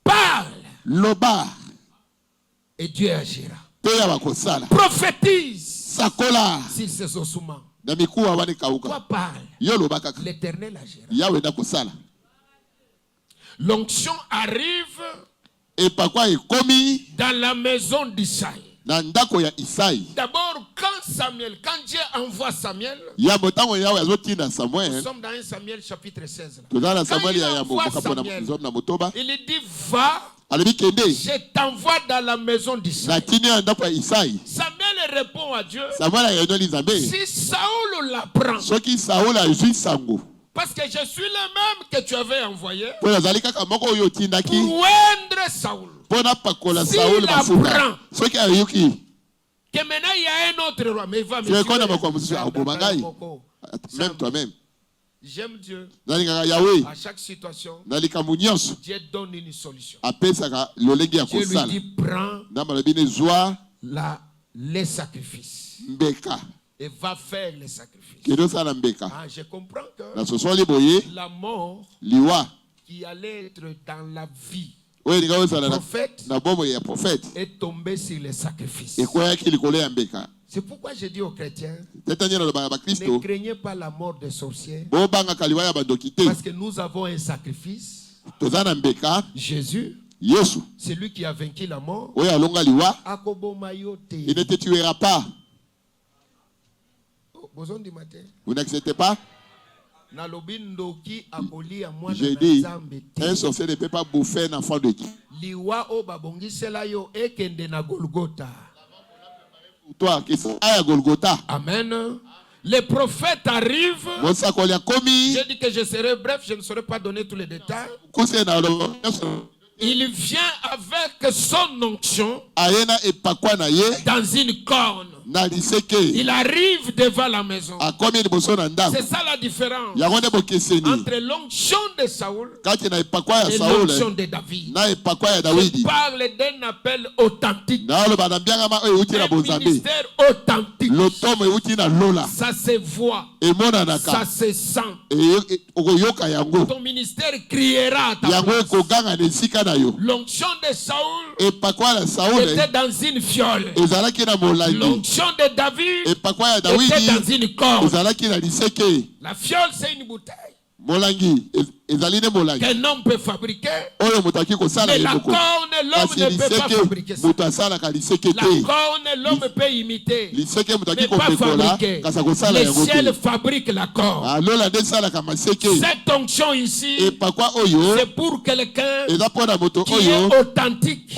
Parle. Loba. Et Dieu agira. Prophétise. Sakola. S'il se ossouments. Quoi parle? L'Éternel agira. L'onction arrive dans la maison d'Isaïe. D'abord, quand Dieu envoie Samuel, nous sommes dans 1 Samuel chapitre 16. Quand il envoie Samuel, il dit va, je t'envoie dans la maison d'Isaïe. Samuel répond à Dieu, si Saoul l'apprend, parce que je suis le même que tu avais envoyé pour oindre Saoul. S'il apprend que maintenant il y a un autre roi, mais il va me même toi-même. J'aime Dieu. À chaque situation, Dieu donne une solution. Dieu lui dit prends les sacrifices et va faire les sacrifices. Je comprends que la mort qui allait être dans la vie prophète est tombé sur les sacrifices. C'est pourquoi je dis aux chrétiens, ne craignez pas la mort des sorciers, parce que nous avons un sacrifice. Jésus, c'est lui qui a vaincu la mort. Il ne te tuera pas. Vous n'acceptez pas? J'ai dit, un sorcier ne peut pas bouffer un enfant de Dieu. Toi qui sont à Golgotha. Amen. Les prophètes arrivent. J'ai dit que je serai bref, je ne saurais pas donner tous les détails. Il vient avec son onction dans une corne. Il arrive devant la maison. C'est ça la différence entre l'onction de Saoul et l'onction de David. Je parle d'un appel authentique. Un ministère authentique. Ça se voit. Ça se sent. Ton ministère criera à ta place. L'onction de Saoul était dans une fiole. L'onction de David était dans une corne. La fiole, c'est une bouteille qu'un homme peut fabriquer, mais la corne, l'homme ne peut pas fabriquer ça. La corne, l'homme peut imiter, mais pas fabriquer. Le ciel fabrique la corne. Cette onction ici, c'est pour quelqu'un qui est authentique.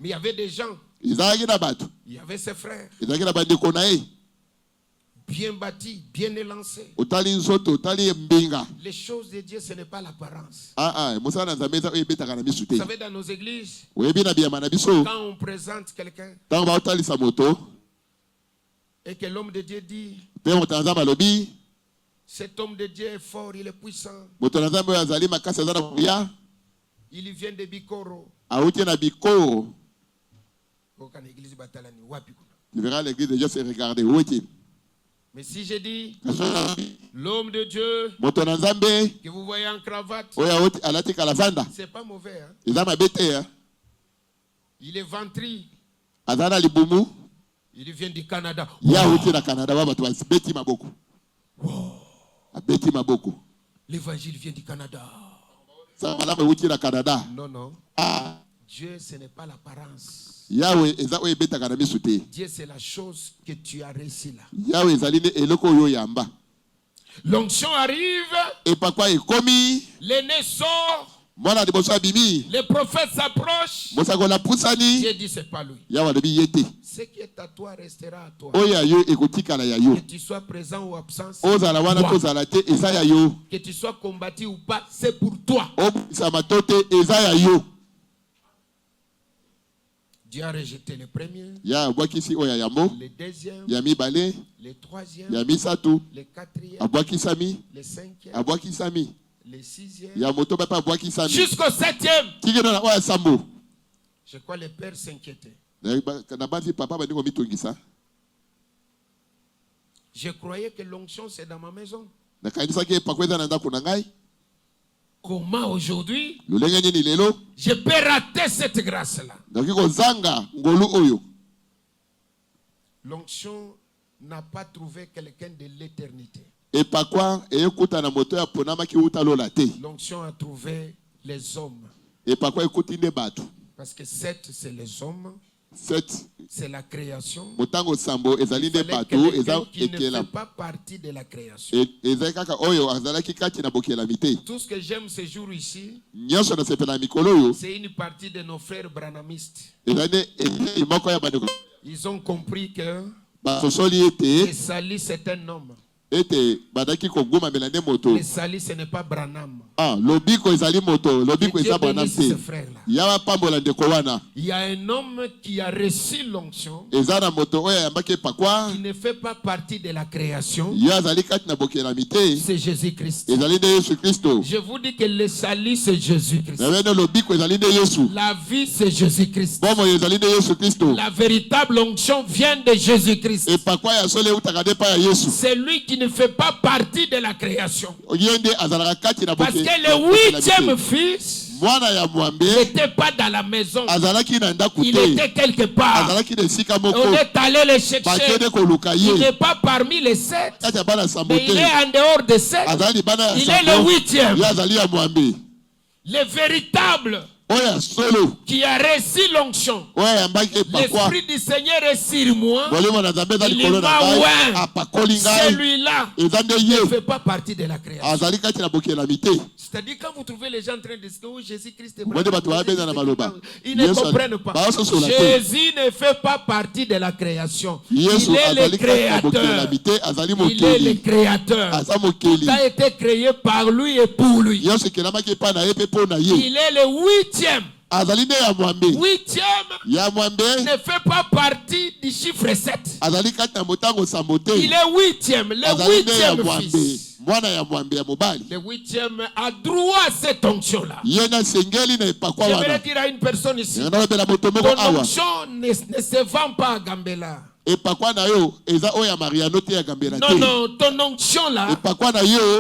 Mais il y avait des gens, il y avait ses frères, bien bâtis, bien élancés. Les choses de Dieu, ce n'est pas l'apparence. Vous savez, dans nos églises, quand on présente quelqu'un Et que l'homme de Dieu dit, cet homme de Dieu est fort, il est puissant. Il vient de Bikoro. Tu verras l'église de Dieu se regarder. Mais si je dis l'homme de Dieu que vous voyez en cravate, c'est pas mauvais. Hein? Il est ventri. Il vient du Canada. L'évangile vient du Canada. Non, non. Dieu, ce n'est pas l'apparence. Dieu, c'est la chose que tu as reçue là. L'onction arrive. L'aîné sort. Le prophète s'approche. Dieu dit c'est pas lui. Ce qui est à toi restera à toi. Que tu sois présent ou absent, que tu sois combattu ou pas, c'est pour toi. Dieu a rejeté le premier, le deuxième, le troisième, le quatrième, le cinquième, le sixième, jusqu'au septième. Je crois que le père s'inquiétait. Je croyais que l'onction c'est dans ma maison. Comment aujourd'hui je peux rater cette grâce-là? L'onction n'a pas trouvé quelqu'un de l'éternité. L'onction a trouvé les hommes. Parce que 7, c'est les hommes. C'est la création. Il fallait quelqu'un qui ne fait pas partie de la création. Tout ce que j'aime ce jour ici, c'est une partie de nos frères branhamistes. Ils ont compris que le Sali c'est un homme. Le Sali ce n'est pas Branham. Dieu bénisse ce frère-là. Il y a un homme qui a reçu l'onction, qui ne fait pas partie de la création. C'est Jésus-Christ. Je vous dis que le Sali c'est Jésus-Christ. La vie c'est Jésus-Christ. La véritable onction vient de Jésus-Christ. C'est lui qui ne fait pas partie de la création. Parce que le 8e fils n'était pas dans la maison. Il était quelque part. On est allé le chercher. Il n'est pas parmi les 7. Mais il est en dehors des 7. Il est le 8e. Le véritable qui a reçu l'onction. L'Esprit du Seigneur est sur moi. Il m'a oint. Celui-là ne fait pas partie de la création. C'est-à-dire quand vous trouvez les gens en train de dire que Jésus-Christ est vraiment, ils ne comprennent pas. Jésus ne fait pas partie de la création. Il est le créateur. Il est le créateur. Tout a été créé par lui et pour lui. Il est le 8e. 8e ne fait pas partie du chiffre 7. Il est 8e, le 8e fils. Le 8e a droit à cette onction-là. J'aimerais dire à une personne ici, ton onction ne se vend pas à Gambela. Non, non, ton onction là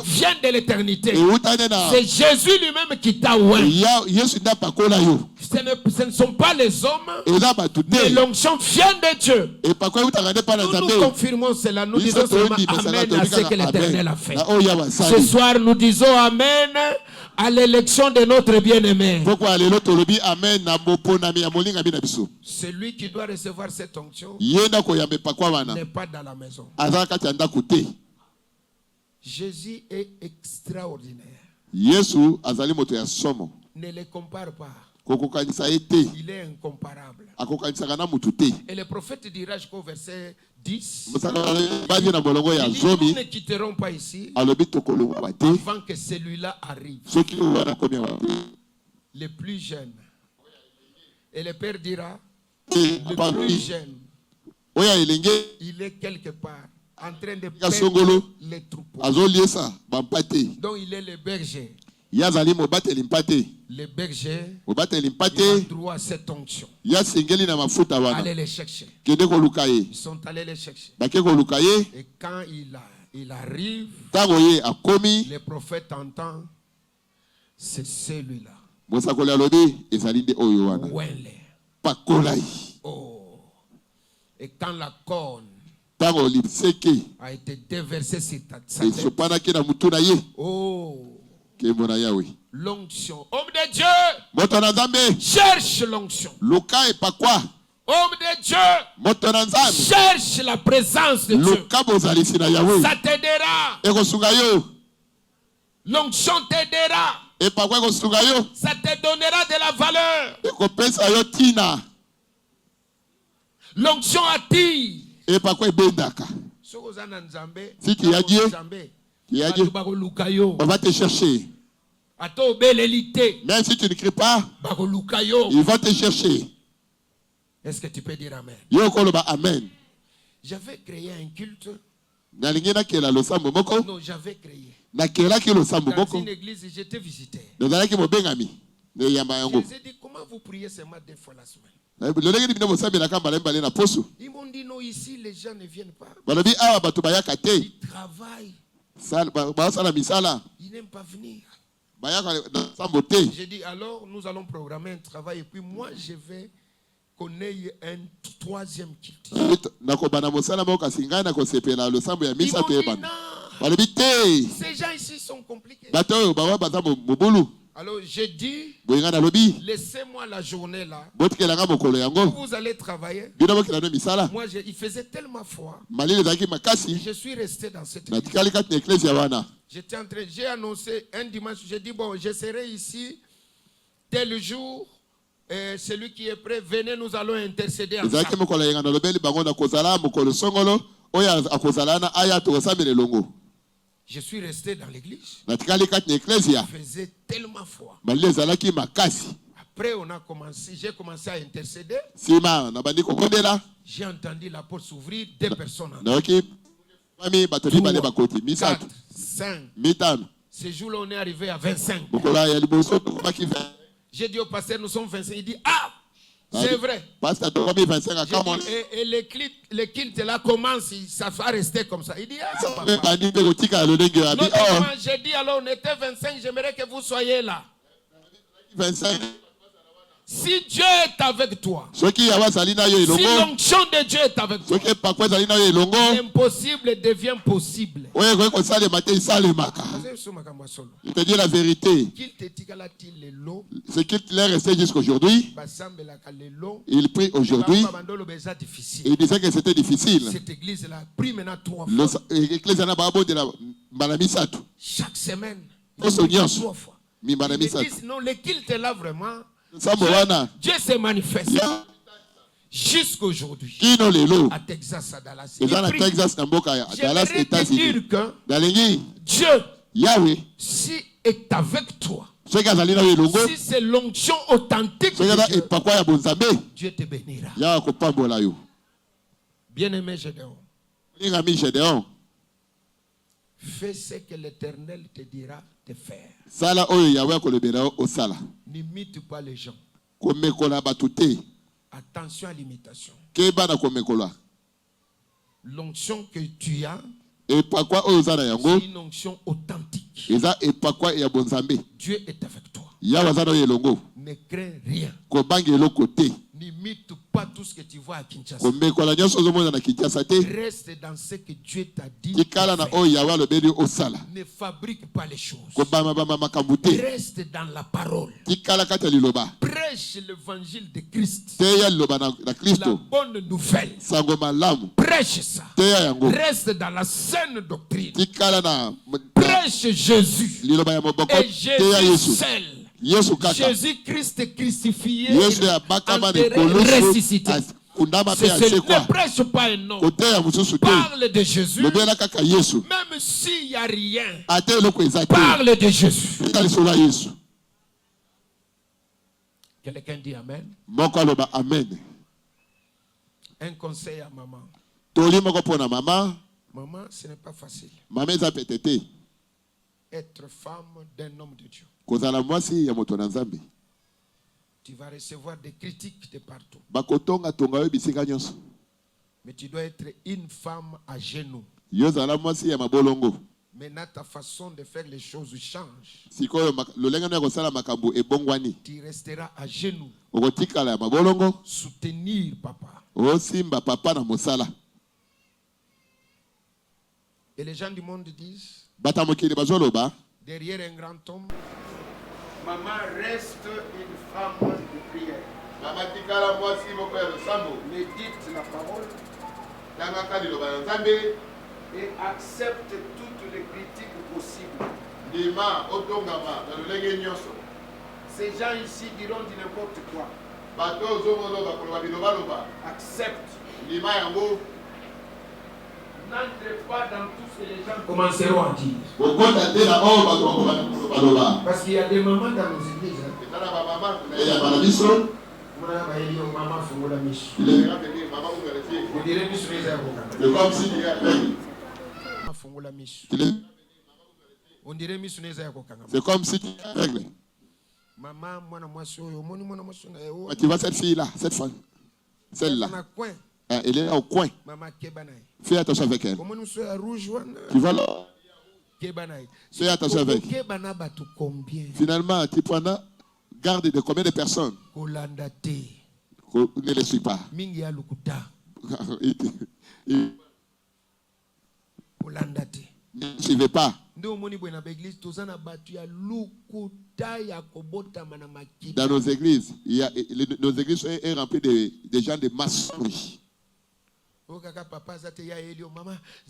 vient de l'éternité. C'est Jésus lui-même qui t'a oint. Ce ne sont pas les hommes, mais l'onction vient de Dieu. Nous confirmons cela, nous disons seulement Amen à ce que l'Éternel a fait. Ce soir, nous disons Amen à l'élection de notre bien-aimé. Celui qui doit recevoir cette onction n'est pas dans la maison. Jésus est extraordinaire. Ne le compare pas. Il est incomparable. Et le prophète dira jusqu'au verset 10, nous ne quitterons pas ici avant que celui-là arrive, le plus jeune. Et le Père dira, le plus jeune il est quelque part en train de perdre les troupeaux. Donc il est le berger. Les bergers ont droit à cette onction. Allez les chercher. Ils sont allés les chercher. Et quand il arrive, le prophète entend, c'est celui-là. Oh. Et quand la corne a été déversée sur sa tête, oh, l'onction. Homme de Dieu, cherche l'onction. Homme de Dieu, cherche la présence de Dieu. Ça t'aidera. L'onction t'aidera. Ça te donnera de la valeur. L'onction attire. Si tu as Dieu, on va te chercher. Même si tu ne cries pas, il va te chercher. Est-ce que tu peux dire Amen? Amen. J'avais créé un culte. Non, j'avais créé. Dans une église, j'étais visité. Je les ai dit, comment vous priez seulement 2 fois la semaine? Ils m'ont dit, non, ici, les gens ne viennent pas. Ils travaillent. Ils n'aiment pas venir. J'ai dit, alors, nous allons programmer un travail. Et puis, moi, je vais qu'on ait un 3e culte. Ils m'ont dit, ces gens ici sont compliqués. Alors j'ai dit, laissez-moi la journée là. Vous allez travailler. Moi, il faisait tellement froid. Je suis resté dans cette église. J'étais en train, j'ai annoncé un dimanche, j'ai dit, bon, je serai ici tel jour. Celui qui est prêt, venez, nous allons intercéder ensemble. Je suis resté dans l'église. Il faisait tellement froid. Après, j'ai commencé à intercéder. J'ai entendu la porte s'ouvrir, 2 personnes entrées. 4, 5. Ce jour-là, on est arrivé à 25. J'ai dit au pasteur, nous sommes 25. Il dit, ah, c'est vrai. Et le culte là commence, ça va rester comme ça. Il dit, ah, papa. J'ai dit, alors on était 25, j'aimerais que vous soyez là. 25. Si Dieu est avec toi, si l'onction de Dieu est avec toi, l'impossible devient possible. Je te dis la vérité. Ce qu'il est resté jusqu'aujourd'hui, il prie aujourd'hui. Il disait que c'était difficile. Cette église-là prie maintenant 3 fois. Chaque semaine, 3 fois. Non, le culte est là vraiment. Dieu s'est manifesté jusqu'aujourd'hui à Texas, à Dallas. J'aimerais te dire que Dieu, si est avec toi, si c'est l'onction authentique de Dieu, Dieu te bénira. Bien-aimé Gédéon, fais ce que l'Éternel te dira de faire. N'imite pas les gens. Attention à l'imitation. L'onction que tu as, c'est une onction authentique. Dieu est avec toi. Ne crains rien. N'imite pas tout ce que tu vois à Kinshasa. Reste dans ce que Dieu t'a dit. Ne fabrique pas les choses. Reste dans la parole. Prêche l'évangile de Christ. La bonne nouvelle. Prêche ça. Reste dans la saine doctrine. Prêche Jésus. Et Jésus seul. Jésus-Christ crucifié, enterré, ressuscité. Ne prêche pas un homme. Parle de Jésus. Même s'il n'y a rien, parle de Jésus. Quelqu'un dit Amen. Amen. Un conseil à maman. Maman, ce n'est pas facile. Être femme d'un homme de Dieu. Tu vas recevoir des critiques de partout. Mais tu dois être une femme à genoux. Maintenant, ta façon de faire les choses change. Tu resteras à genoux. Soutenir papa. Et les gens du monde disent, derrière un grand homme, maman reste une femme de prière. Médite la parole et accepte toutes les critiques possibles. Ces gens ici diront du n'importe quoi. Accepte. N'entre pas dans tout ce que les gens commenceront à dire. Parce qu'il y a des mamans dans nos églises. C'est comme si tu règles. Tu vois cette fille-là, cette femme, celle-là. Elle est au coin. Fais attention avec elle. Tu vas là. Fais attention avec elle. Finalement, tu prends garde de combien de personnes? Ne les suis pas. Ne suivez pas. Dans nos églises, nos églises sont remplies de gens de maçonnerie.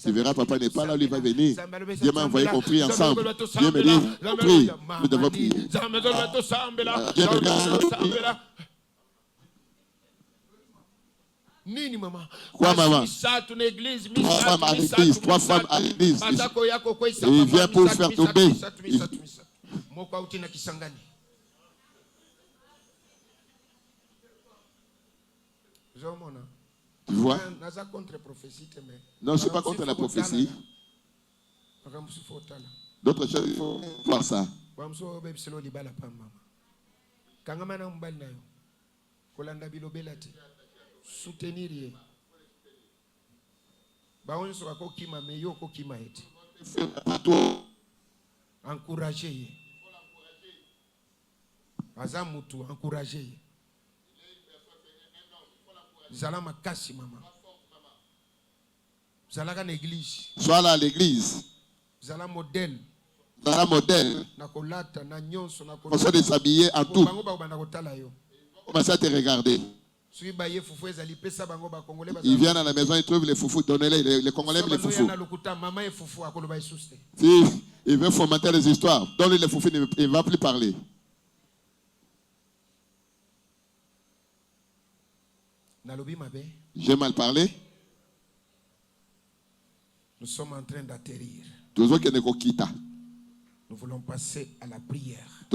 Tu verras, papa n'est pas là, lui va venir. Dieu m'a envoyé qu'on prie ensemble. Dieu me dit, prie, nous devons prier. Quoi, maman? Trois femmes à l'église, trois femmes à l'église. Il vient pour faire tomber. Tu vois? Non, je ne suis pas contre la prophétie. D'autres choses, il faut voir ça. Soutenir. Encourager. Encourager. Zalama kasi mama. Zalaka l'église. Sois là à l'église. Zala modèle. Zala modèle. Nakolata na nyonso na on se déshabiller en tout. Commencez à te regarder. Ils viennent à la maison, ils trouvent les foufous, donnez-les, les Congolais aiment les foufous. Si ils veulent fomenter les histoires, donnez les foufous, il ne va plus parler. J'ai mal parlé. Nous sommes en train d'atterrir. Nous voulons passer à la prière.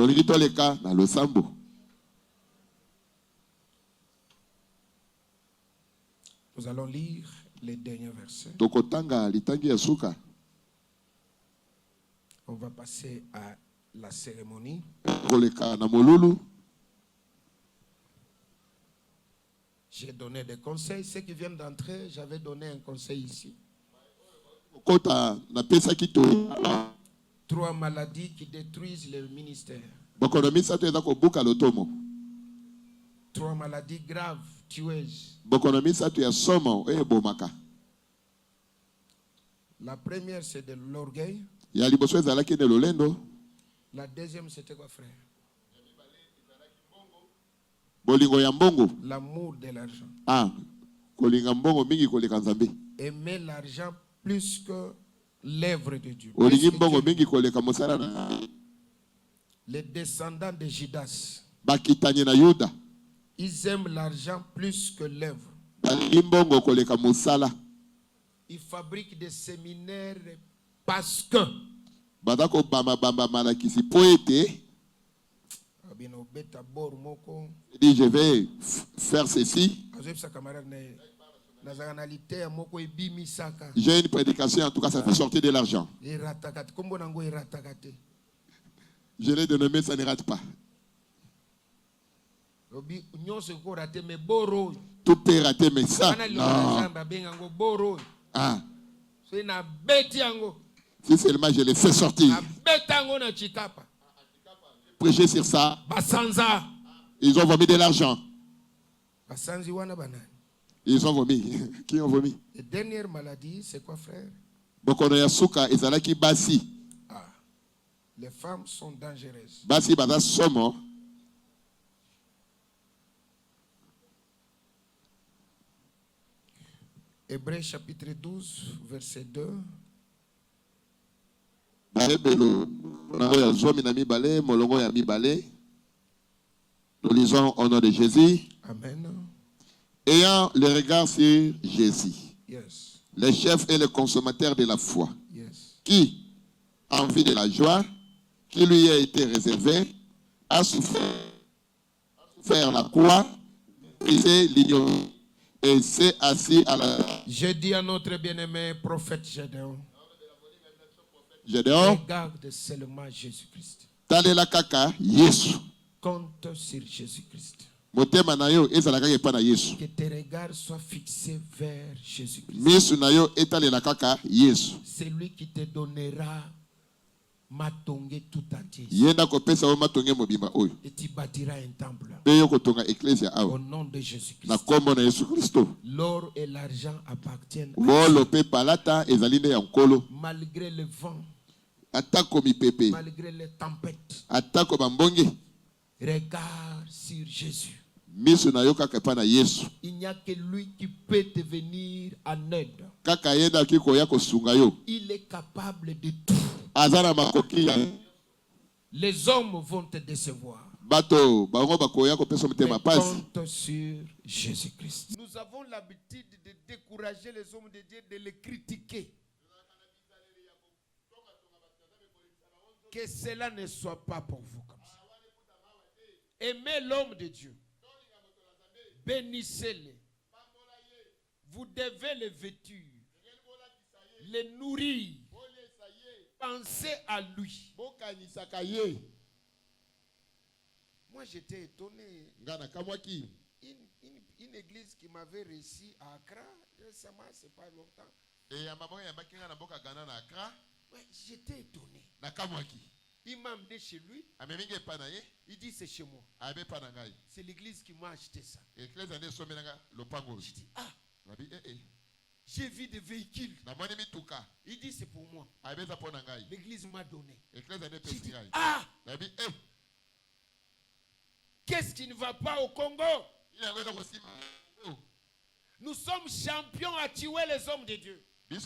Nous allons lire les derniers versets. On va passer à la cérémonie. J'ai donné des conseils. Ceux qui viennent d'entrer, j'avais donné un conseil ici. 3 maladies qui détruisent le ministère. 3 maladies graves, tueuses. La première, c'est de l'orgueil. La deuxième, c'était quoi, frère? L'amour de l'argent. Aimer l'argent plus que l'œuvre de Dieu. Les descendants de Judas, ils aiment l'argent plus que l'œuvre. Ils fabriquent des séminaires parce que dit je vais faire ceci. J'ai une prédication, en tout cas, ça fait sortir de l'argent. Je l'ai dénommé, ça ne rate pas. Tout est raté, mais ça, non. Ah. Si seulement je les fais sortir. Prêcher sur ça. Ils ont vomi de l'argent. Ils ont vomi. Qui ont vomi? La dernière maladie, c'est quoi, frère? Les femmes sont dangereuses. Basi bada somo. Hébreux chapitre 12, verset 2. Nous lisons au nom de Jésus. Amen. Ayant le regard sur Jésus, Yes. le chef et le consommateur de la foi, Yes. qui, en vue de la joie qui lui a été réservée, a souffert la croix, brisé l'ignorance et s'est assis à la... Je dis à notre bien-aimé prophète Gédéon, Gédéon, regarde seulement Jésus-Christ. talela kaka Yesu. Compte sur Jésus-Christ. Motema na yo ezalaka epa na Yesu. Que tes regards soient fixés vers Jésus-Christ. Misu na yo etalela kaka Yesu. C'est lui qui te donnera matonge tout entier. Yenda kopesa o matonge mobimba oyo. Et tu bâtiras un temple. Pe yo kotonga ecclesia awa. Au nom de Jésus-Christ. Na kombo na Yesu Kristo. L'or et l'argent appartiennent Wolo pe palata ezali nde ya nkolo. malgré le vent. Atako mipepe. Malgré les tempêtes. Atako bambonge. Regarde sur Jésus. Misu na yo kaka epa na Yesu. Il n'y a que lui qui peut te venir en aide. Kaka yenda kiko ya kosunga yo. Il est capable de tout. Azana makoki ya. Les hommes vont te décevoir. Bato bango bakoya kopesa mutema pasi. Compte sur Jésus-Christ. Nous avons l'habitude de décourager les hommes de Dieu, de les critiquer. Que cela ne soit pas pour vous comme ça. Aimez l'homme de Dieu. Bénissez-le. Vous devez les vêtir, les nourrir. Pensez à lui. Moi, j'étais étonné. Une église qui m'avait réussi à Accra, récemment, c'est pas longtemps. Ouais, j'étais étonné. Il m'a amené chez lui. Il dit c'est chez moi. C'est l'église qui m'a acheté ça. Je dis j'ai vu des véhicules. Il dit c'est pour moi. L'église m'a donné. J'ai dit qu'est-ce qui ne va pas au Congo? Nous sommes champions à tuer les hommes de Dieu. Tuer,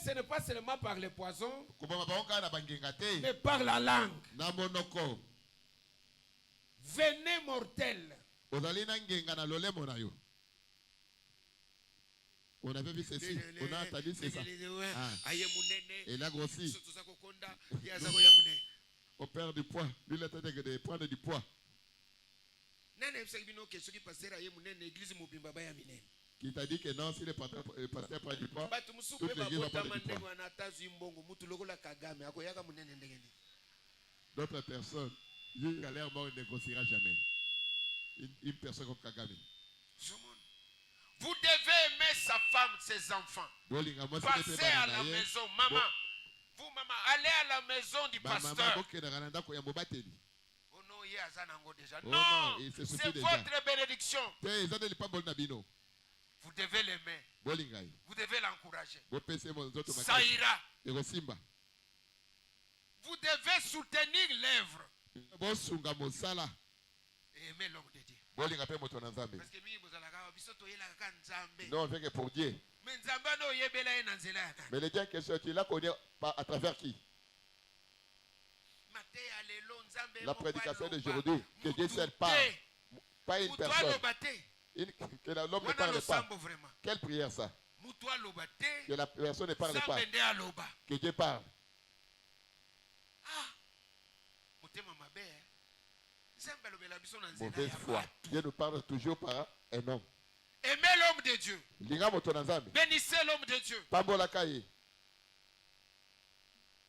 ce n'est pas seulement par les poisons, mais par la langue. Venez mortel. On avait vu ceci, on a entendu ça. Il a grossi. On perd du poids. Lui, il a tenté de prendre du poids. Qui t'a dit que non, si le pasteur prend du poids, toute l'église va prendre du poids. D'autres personnes, il a l'air mort, il ne négociera jamais. Une personne comme Kagame. Vous devez aimer sa femme, ses enfants. Passez à la maison, maman. Vous, maman, allez à la maison du pasteur. Oh non, il y a Zanango déjà. Non, c'est votre bénédiction. Vous devez l'aimer. Vous devez l'encourager. Ça ira. Vous devez soutenir l'œuvre. Et aimer l'homme de Dieu. Non, on vient que pour Dieu. Mais le Dieu en question, tu l'as connu à travers qui? La prédication d'aujourd'hui, que Dieu seul parle, pas une personne. Que l'homme ne parle pas. Quelle prière ça? Que la personne ne parle pas. Que Dieu parle. Mauvaise foi. Dieu nous parle toujours par un homme. Aimez l'homme de Dieu. Bénissez l'homme de Dieu.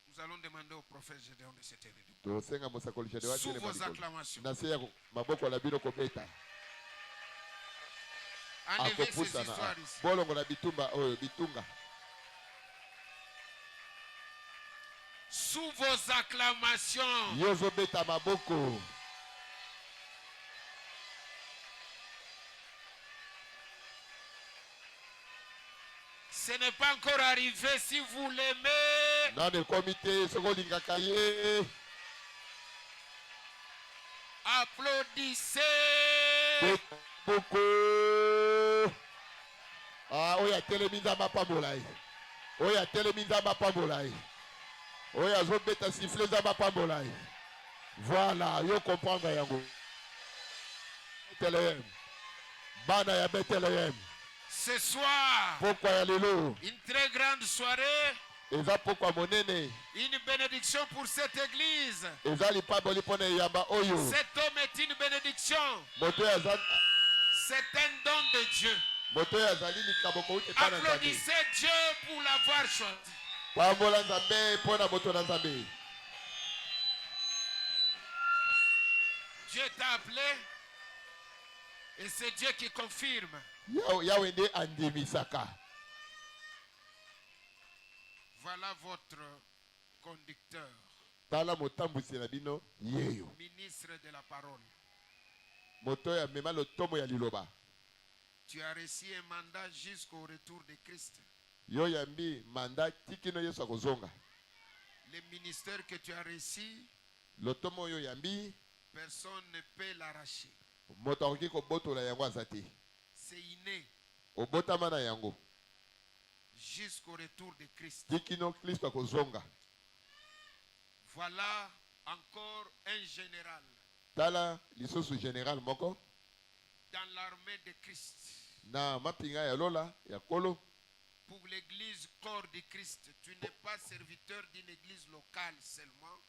Nous allons demander au prophète Gédéon de s'éteindre. Sous vos acclamations. Enlevez ces histoires ici. Sous vos acclamations. Ce n'est pas encore arrivé si vous l'aimez. Dans le comité, applaudissez. Ah, oya telemiza mapambolai. Oya telemiza mapambolai. Oya zobeta siffler za mapambolai. Voilà, yo comprendre yango. Bethléem. Bana ya Bethléem. Ce soir, une très grande soirée, une bénédiction pour cette église. Cet homme est une bénédiction. C'est un don de Dieu. Applaudissez Dieu pour l'avoir choisi. Dieu t'a appelé et c'est Dieu qui confirme. Voilà votre conducteur. Ministre de la parole. Tu as reçu un mandat jusqu'au retour de Christ. Le ministère que tu as reçu, personne ne peut l'arracher. C'est inné. Jusqu'au retour de Christ. Voilà encore un général. Dans l'armée de Christ. Pour l'église corps de Christ, tu n'es pas serviteur d'une église locale seulement.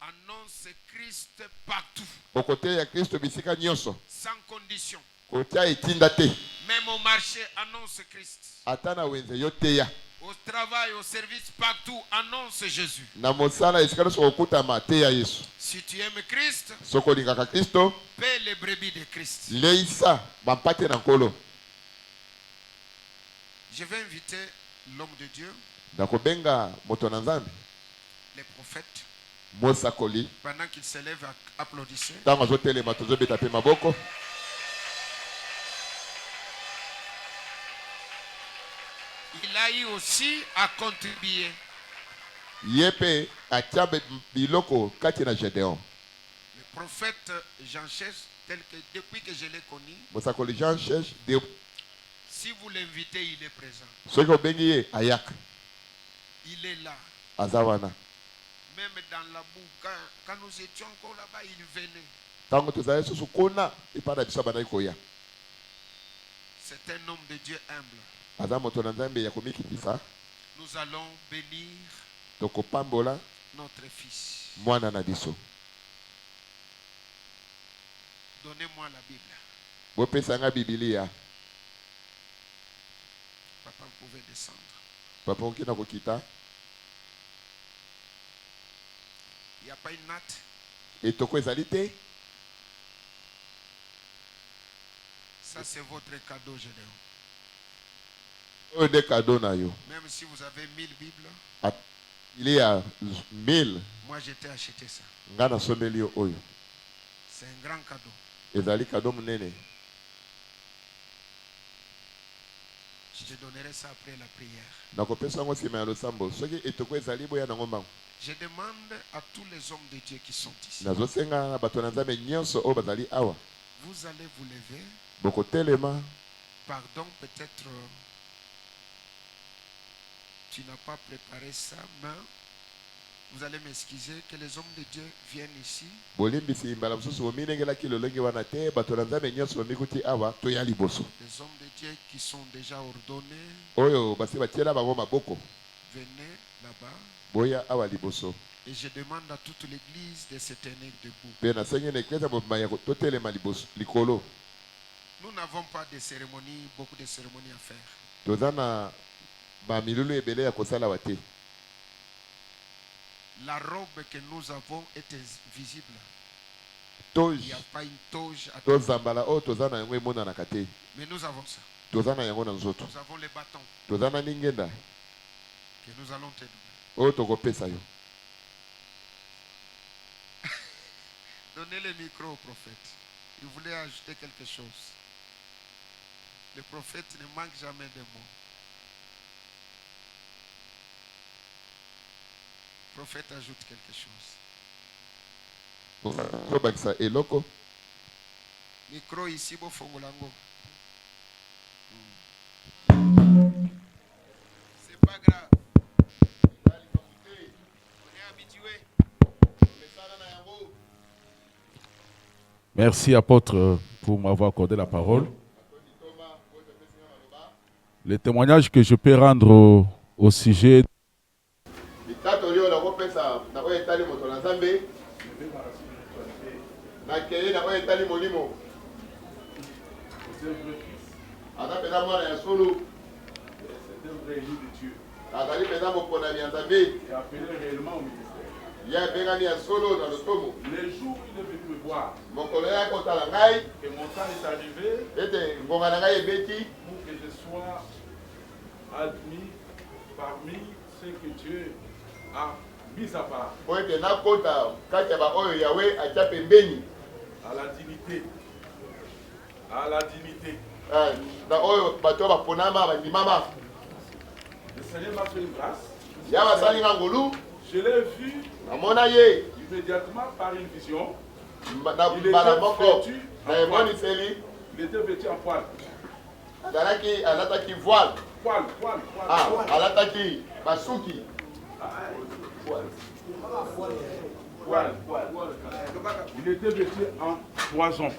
Annonce Christ partout. Sans condition. Même au marché, annonce Christ. Au travail, au service, partout, annonce Jésus. Si tu aimes Christ, paie les brebis de Christ. Je vais inviter l'homme de Dieu, les prophètes, pendant qu'il se lève, applaudissez. Il a eu aussi à contribuer. Le prophète Jean Chèche, tel que depuis que je l'ai connu, si vous l'invitez, il est présent. Il est là. Même dans la boue, quand nous étions encore là-bas, il venait. C'est un homme de Dieu humble. Nous allons bénir notre fils. Donnez-moi la Bible. Papa, vous pouvez descendre. Il n'y a pas une natte. Ça, c'est votre cadeau, Gédéon. Même si vous avez 1000 Bibles, il y a 1000. Moi, j'ai acheté ça. C'est un grand cadeau. Je te donnerai ça après la prière. Je demande à tous les hommes de Dieu qui sont ici. Vous allez vous lever. Pardon, peut-être tu n'as pas préparé ça, mais vous allez m'excuser que les hommes de Dieu viennent ici. Les hommes de Dieu qui sont déjà ordonnés, venez là-bas. Et je demande à toute l'église de se tenir debout. Nous n'avons pas de cérémonie, beaucoup de cérémonies à faire. La robe que nous avons est visible. Il n'y a pas une toge à terre. Mais nous avons ça. Nous avons les bâtons que nous allons te donner. Donnez le micro au prophète. Il voulait ajouter quelque chose. Le prophète ne manque jamais de mots. Le prophète ajoute quelque chose. Micro ici, bon fongolango. C'est pas grave. On est habitué. Merci apôtre pour m'avoir accordé la parole. Le témoignage que je peux rendre au sujet il y a un solo dans le tomo. Les jours où il est venu me voir, que mon temps est arrivé pour que je sois admis parmi ceux que Dieu a mis à part. À la dignité. À la dignité. Le Seigneur m'a fait une grâce. Je l'ai vu immédiatement par une vision. Il était vêtu en poil. Poil. Il était vêtu en toison.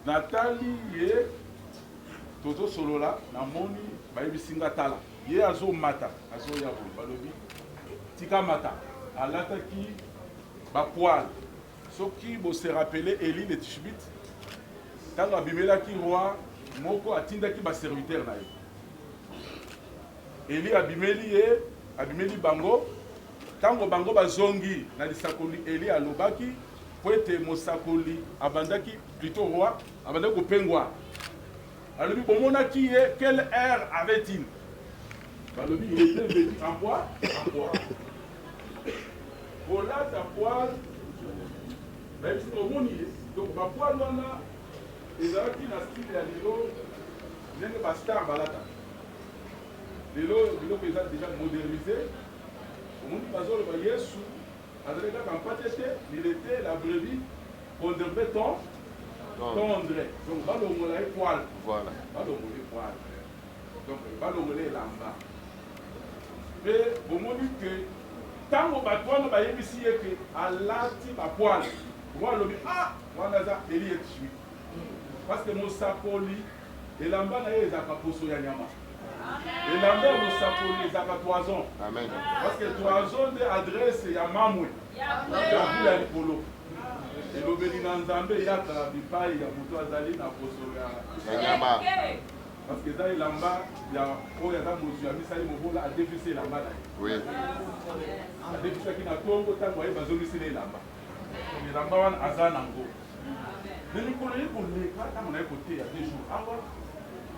Nathalie ye Toto Solola, Namoni, Baïbi Singatala. Ye azo mata, azo yabo, balobi. Tika mata, alataki, bapoil. Soki bo se rappelé Eli le Tishbit. Quand abimela ki roi, moko atinda ki ba serviteur na ye. Eli abimeli bango. Tango bango bazongi na lisakoli Eli alobaki. Poete mosakoli abandaki plutôt roi, abandaki kopengwa. Alors, quelle air avait-il? Il était vêtu en poil. Pour là, ta poil, même si on monte, donc ma poil, on a, ils ont dit dans style à l'élo, il y a une star balata. L'élo, ils ont déjà modernisé. Au monde, il y a Yesu, il était la brebis, on devait tendre. Donc, balongole est poil. Voilà. Balongole poil. Donc, balongole lamba. Mais, au moment que, tant que batouane va y ici et que, à l'ati ma poil, moi, le ah, moi, là, Eli est tué. Parce que mon sapoli, et lamba n'a pas de poso yanyama. Et lamba, mon sapoli, il a toison. Amen. Parce que toison d'adresse, il y a mamoué. Il y a un polo. Et l'obéli dans Zambé, il y a la bipaille, il y a Moutou Azali, il y a Poso. Parce que dans les lambas, il y a un monsieur, il y a un déficit lamba. Oui. Un déficit qui n'a pas Congo, tant qu'il y a besoin de les lambas. Les lambas, ils ont un go. Mais nous connaissons pour les cas, quand on a écouté il y a 2 jours, avant,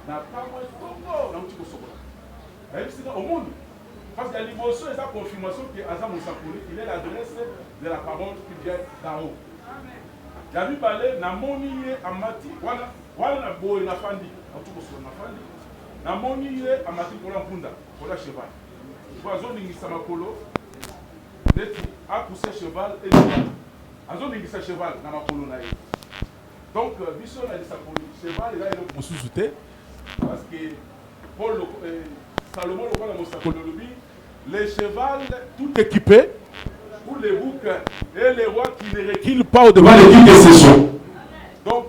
n'a pas moins de Congo, dans le petit Kosovo. C'est au monde. Parce qu'il y a l'émotion et sa confirmation que Azam Moussakoli, il est l'adresse de la parole qui vient d'en haut. Yabi balé na moni ye amati wala na boy na fandi atuko so na fandi na moni ye amati kola mpunda kola cheval poison ningisa makolo neti a pousser cheval et azo ningisa cheval na makolo na ye donc biso na disa cheval là il est mususuté parce que Paul Salomon le kola mosakolo lobi les cheval tout équipé pour les boucs et les rois qui ne reculent pas au-devant des guides de ces choses. Donc,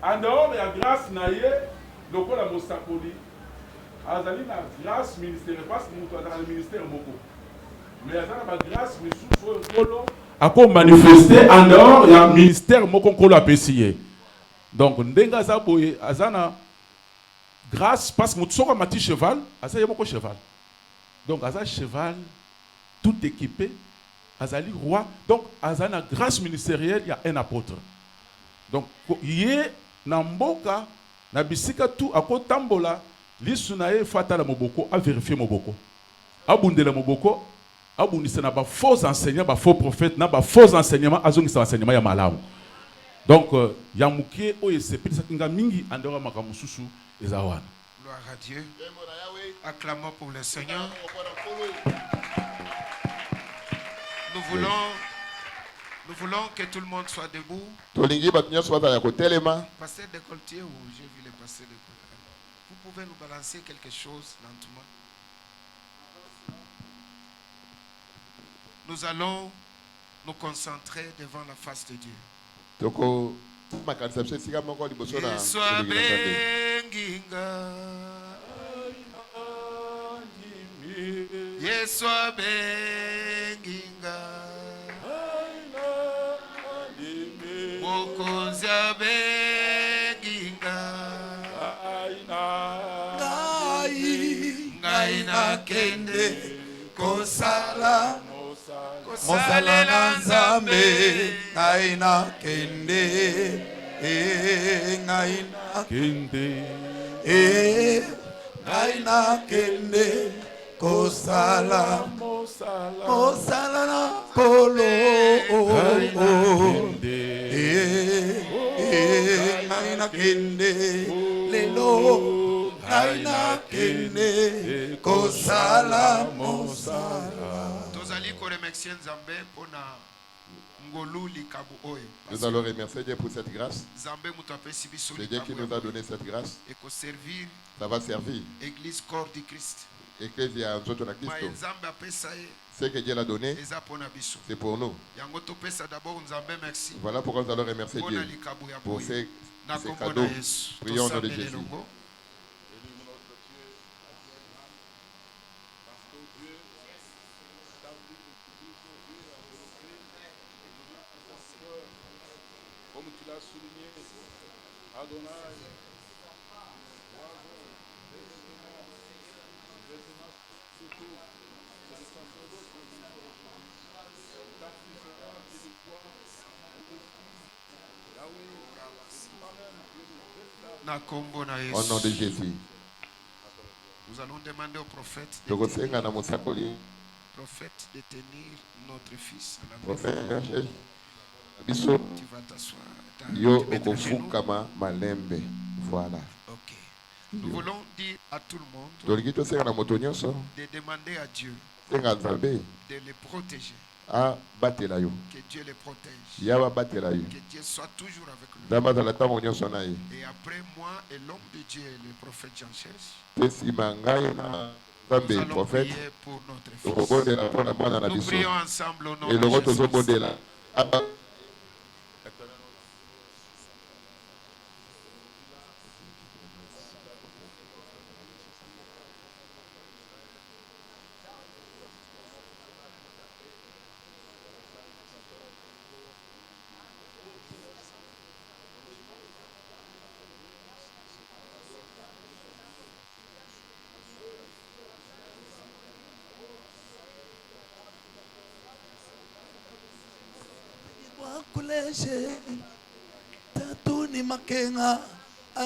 en dehors de la grâce, le Kola Mosakoli, azali na grâce ministérielle parce que mutu azala na ministère moko mais azala na grâce misusu oyo nkolo ako manifester en dehors ya ministère moko nkolo apesi ye donc ndenge aza boye aza na grâce parce que mutu soko amati cheval aza ye moko cheval donc aza cheval tout équipé azali roi donc aza na grâce ministérielle ya un apôtre donc ye na mboka na bisika tout akotambola lisu na ye fatala moboko a vérifier moboko abundela moboko abundisa na ba faux enseignants ba faux prophètes na ba faux enseignements azongisa enseignement ya malamu donc ya mukie oyo sepelisa kinga mingi andora makamususu ezawana. Gloire à Dieu. Acclamons pour le Seigneur. Nous voulons que tout le monde soit debout. Pasteur décolleté ou j'ai vu les pasteurs décolletés. Vous pouvez nous balancer quelque chose lentement. Nous allons nous concentrer devant la face de Dieu. Yeswa benginga Mokozia benginga Ngai na kende kosala Mosalela nzambe Ngai na kende Ngai na kende Ngai na kende Kosala Mosala na kolo Ngai na kende Lelo Ngai na kende Kosala Mosala. Tozali ko remercier Nzambe pona ngolu likabu oyo. Nous allons remercier Dieu pour cette grâce. Nzambe mutu apesi biso c'est Dieu qui nous a donné cette grâce. Et ko servir. Ça va servir. Église corps du Christ. Ecclesia nzoto na Kristo. Ce que Dieu l'a donné, c'est pour nous. Voilà pourquoi nous allons remercier Dieu pour ces cadeaux. Prions au nom de Jésus. Comme tu l'as souligné, Adonai. Au nom de Jésus. Nous allons demander au prophète de tenir notre fils. Tu vas t'asseoir. Voilà. Ok. Nous voulons dire à tout le monde de demander à Dieu de les protéger. Que Dieu les protège. Que Dieu soit toujours avec nous. Et après moi et l'homme de Dieu, le prophète Jean-Cherche, nous allons prier pour notre fils. Nous prions ensemble au nom de Jésus.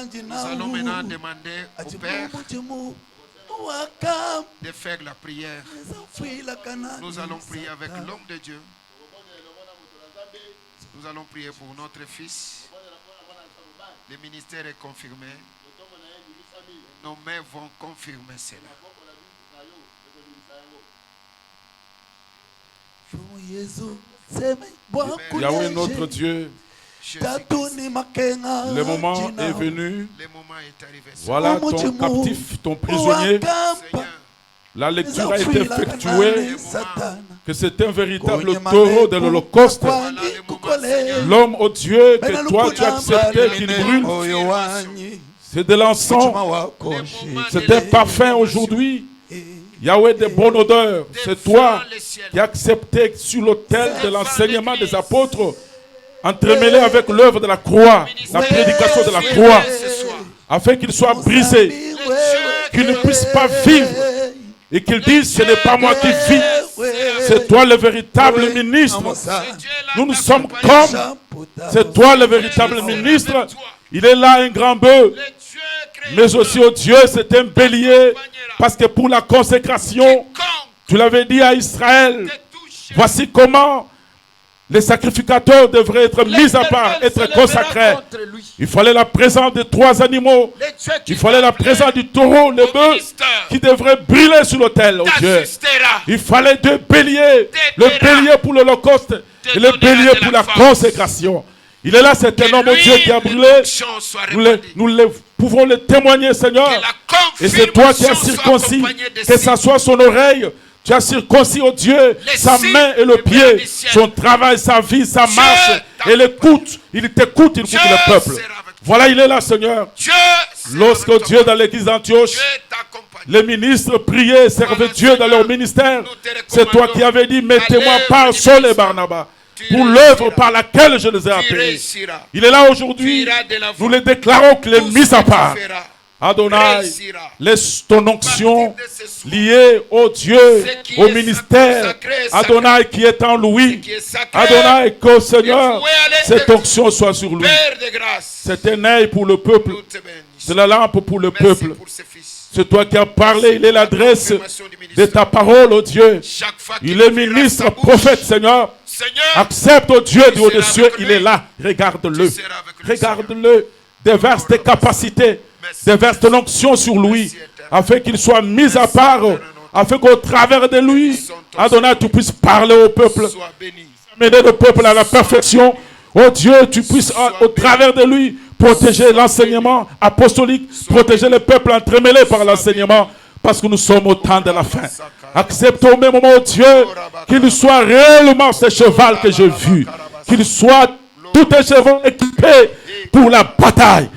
Nous allons maintenant demander au Père de faire la prière. Nous allons prier avec l'homme de Dieu. Nous allons prier pour notre fils. Le ministère est confirmé. Nos mains vont confirmer cela. Yahweh notre Dieu, le moment est venu. Voilà ton captif, ton prisonnier. La lecture a été effectuée. Que c'est un véritable taureau de l'Holocauste. L'homme, oh Dieu, que toi tu as accepté qu'il brûle. C'est de l'encens. C'est un parfum aujourd'hui. Yahweh de bonne odeur. C'est toi qui as accepté sur l'autel de l'enseignement des apôtres, entremêlé avec l'œuvre de la croix, la prédication de la croix, afin qu'il soit brisé, qu'il ne puisse pas vivre et qu'il dise: ce n'est pas moi qui vis, c'est toi le véritable ministre. Nous sommes comme, c'est toi le véritable ministre. Il est là un grand bœuf, mais aussi au Dieu c'est un bélier, parce que pour la consécration, tu l'avais dit à Israël, voici comment les sacrificateurs devraient être mis à part, être consacrés. Il fallait la présence de 3 animaux. Il fallait la présence du taureau, le bœuf, qui devrait brûler sur l'autel, oh Dieu. Il fallait 2 béliers. Le bélier pour l'holocauste et le bélier pour la consécration. Il est là, c'est un homme, oh Dieu, qui a brûlé. Nous pouvons le témoigner, Seigneur. Et c'est toi qui as circoncis, que ça soit son oreille. Tu as circoncis, oh Dieu, sa main et le pied, son travail, sa vie, sa marche. Et l'écoute, il t'écoute, il écoute le peuple. Voilà, il est là, Seigneur. Lorsque Dieu, dans l'église d'Antioche, les ministres priaient, servaient Dieu dans leur ministère, c'est toi qui avais dit: mettez-moi par Saul et Barnabas pour l'œuvre par laquelle je les ai appelés. Il est là aujourd'hui. Nous les déclarons qu'il est mis à part. Adonai, laisse ton onction liée au Dieu, au ministère. Adonai qui est en lui. Adonai, que Seigneur, cette onction soit sur lui. C'est un œil pour le peuple. C'est la lampe pour le peuple. C'est toi qui as parlé. Il est l'adresse de ta parole, oh Dieu. Il est ministre, prophète, Seigneur. Accepte, oh Dieu du haut des cieux. Il est là. Regarde-le. Regarde-le. Déverse tes capacités. Déverse ton onction sur lui, afin qu'il soit mis à part, afin qu'au travers de lui, Adonai, tu puisses parler au peuple, mener le peuple à la perfection. Oh Dieu, tu puisses au travers de lui protéger l'enseignement apostolique, protéger le peuple entremêlé par l'enseignement, parce que nous sommes au temps de la fin. Accepte au même moment, oh Dieu, qu'il soit réellement ce cheval que j'ai vu, qu'il soit tout un cheval équipé pour la bataille.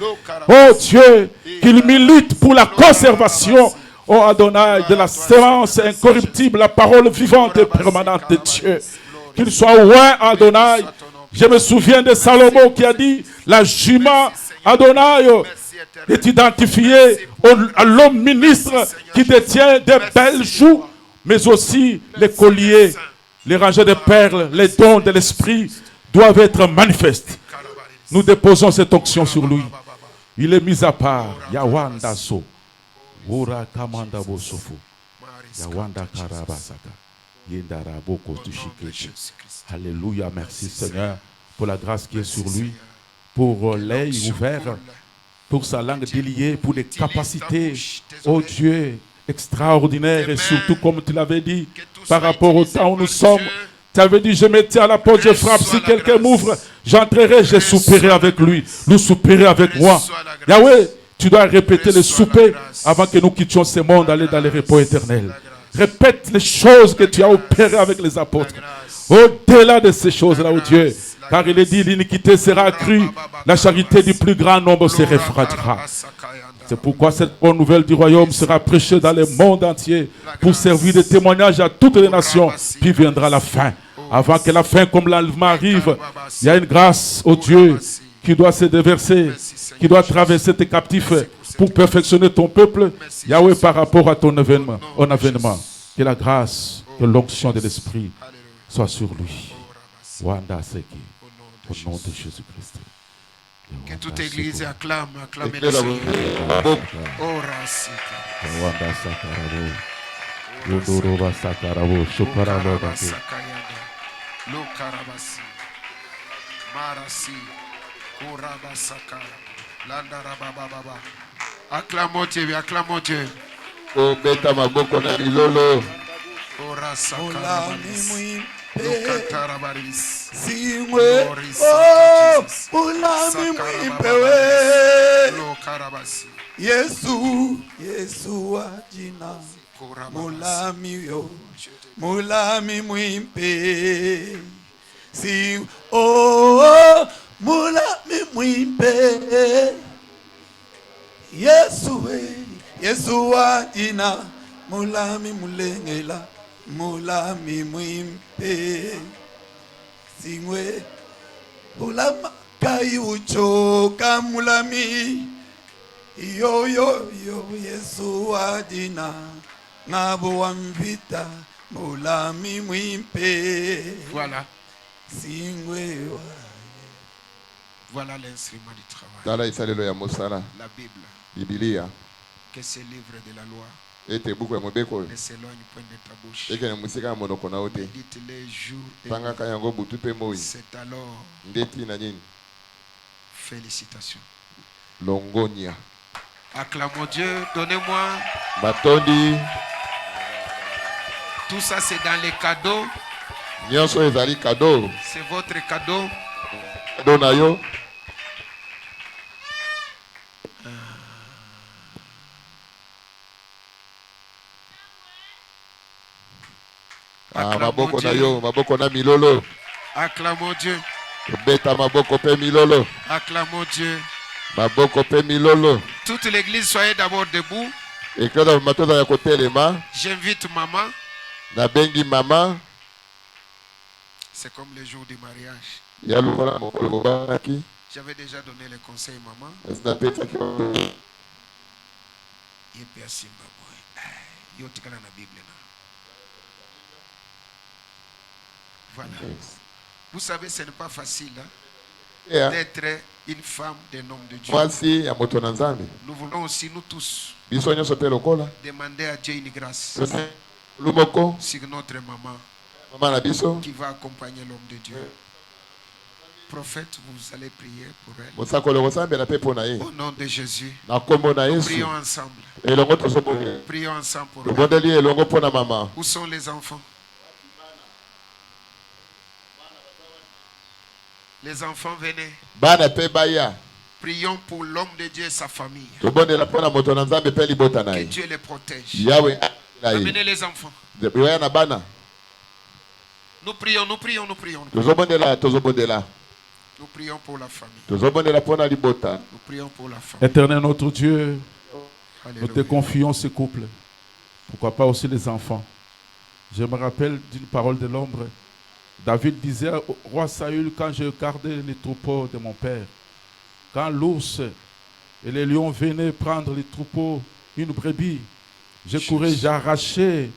Oh Dieu, qu'il milite pour la conservation, oh Adonai, de la sémence incorruptible, la parole vivante et permanente de Dieu. Qu'il soit loin, Adonai. Je me souviens de Salomon qui a dit: la jument, Adonai, est identifiée à l'homme ministre qui détient des belles joues, mais aussi les colliers, les rangées de perles, les dons de l'esprit doivent être manifestes. Nous déposons cette onction sur lui. Il est mis à part. Yawanda so. Ura kamanda bosofu. Yawanda karabasaka. Yendara boko tushikeke. Alléluia. Merci Seigneur pour la grâce qui est sur lui, pour l'œil ouvert, pour sa langue déliée, pour les capacités, oh Dieu, extraordinaires. Et surtout, comme tu l'avais dit, par rapport au temps où nous sommes, tu avais dit: je me tiens à la porte, je frappe, si quelqu'un m'ouvre, j'entrerai, je souperai avec lui, nous souperez avec moi. Yahweh, tu dois répéter le souper avant que nous quittions ce monde, aller dans les repos éternels. Répète les choses que tu as opérées avec les apôtres. Au-delà de ces choses-là, oh Dieu, car il est dit: l'iniquité sera accrue, la charité du plus grand nombre se refroidira. C'est pourquoi cette bonne nouvelle du royaume sera prêchée dans le monde entier pour servir de témoignage à toutes les nations. Puis viendra la fin. Avant que la fin comme l'enlèvement arrive, il y a une grâce au Dieu qui doit se déverser, qui doit traverser tes captifs pour perfectionner ton peuple. Yahweh, par rapport à ton avènement, que la grâce, que l'onction de l'Esprit soit sur lui. Wanda Seki, au nom de Jésus-Christ. Que toute église acclame le Seigneur. Acclamons Dieu, acclamons Dieu. Oh, beta maboko na ilolo. Singwe, oh, ulami mwipewe. Yesu wa jina. Mulami yo, mulami mwimpe. Sing, oh, mulami mwimpe. Yesu wadina mulami mulengela mulami mwimpe singwe ulama kai uchoka mulami yo Yesu wadina ngabo wamvita mulami mwimpe. Voilà. Singwe. Voilà l'instrument du travail. La Bible. Biblia. Que ce livre de la loi Ne s'éloigne point de ta bouche. Dites les jours et c'est alors. Félicitations. Longonia. Acclamons Dieu. Donnez-moi. Batondi. Tout ça c'est dans les cadeaux. C'est votre cadeau. Maboko na yo, maboko na milolo. Acclamons Dieu. Beta maboko pe milolo. Acclamons Dieu. Maboko pe milolo. Toute l'église soyez d'abord debout. J'invite maman. Na bengi mama. C'est comme le jour du mariage. J'avais déjà donné les conseils maman. Voilà. Vous savez, ce n'est pas facile d'être une femme d'un homme de Dieu. Nous voulons aussi, nous tous, demander à Dieu une grâce sur notre maman qui va accompagner l'homme de Dieu. Prophète, vous allez prier pour elle. Au nom de Jésus, prions ensemble. Prions ensemble pour elle. Où sont les enfants? Les enfants, venez. Prions pour l'homme de Dieu et sa famille. Que Dieu les protège. Amenez les enfants. Nous prions, nous prions, nous prions. Nous prions pour la famille. Nous prions pour la famille. Éternel notre Dieu, Alléluia. nous te confions ce couple. Pourquoi pas aussi les enfants. Je me rappelle d'une parole de l'ombre. David disait au roi Saül, quand je gardais les troupeaux de mon père, quand l'ours et les lions venaient prendre les troupeaux, une brebis, je courais, j'arrachais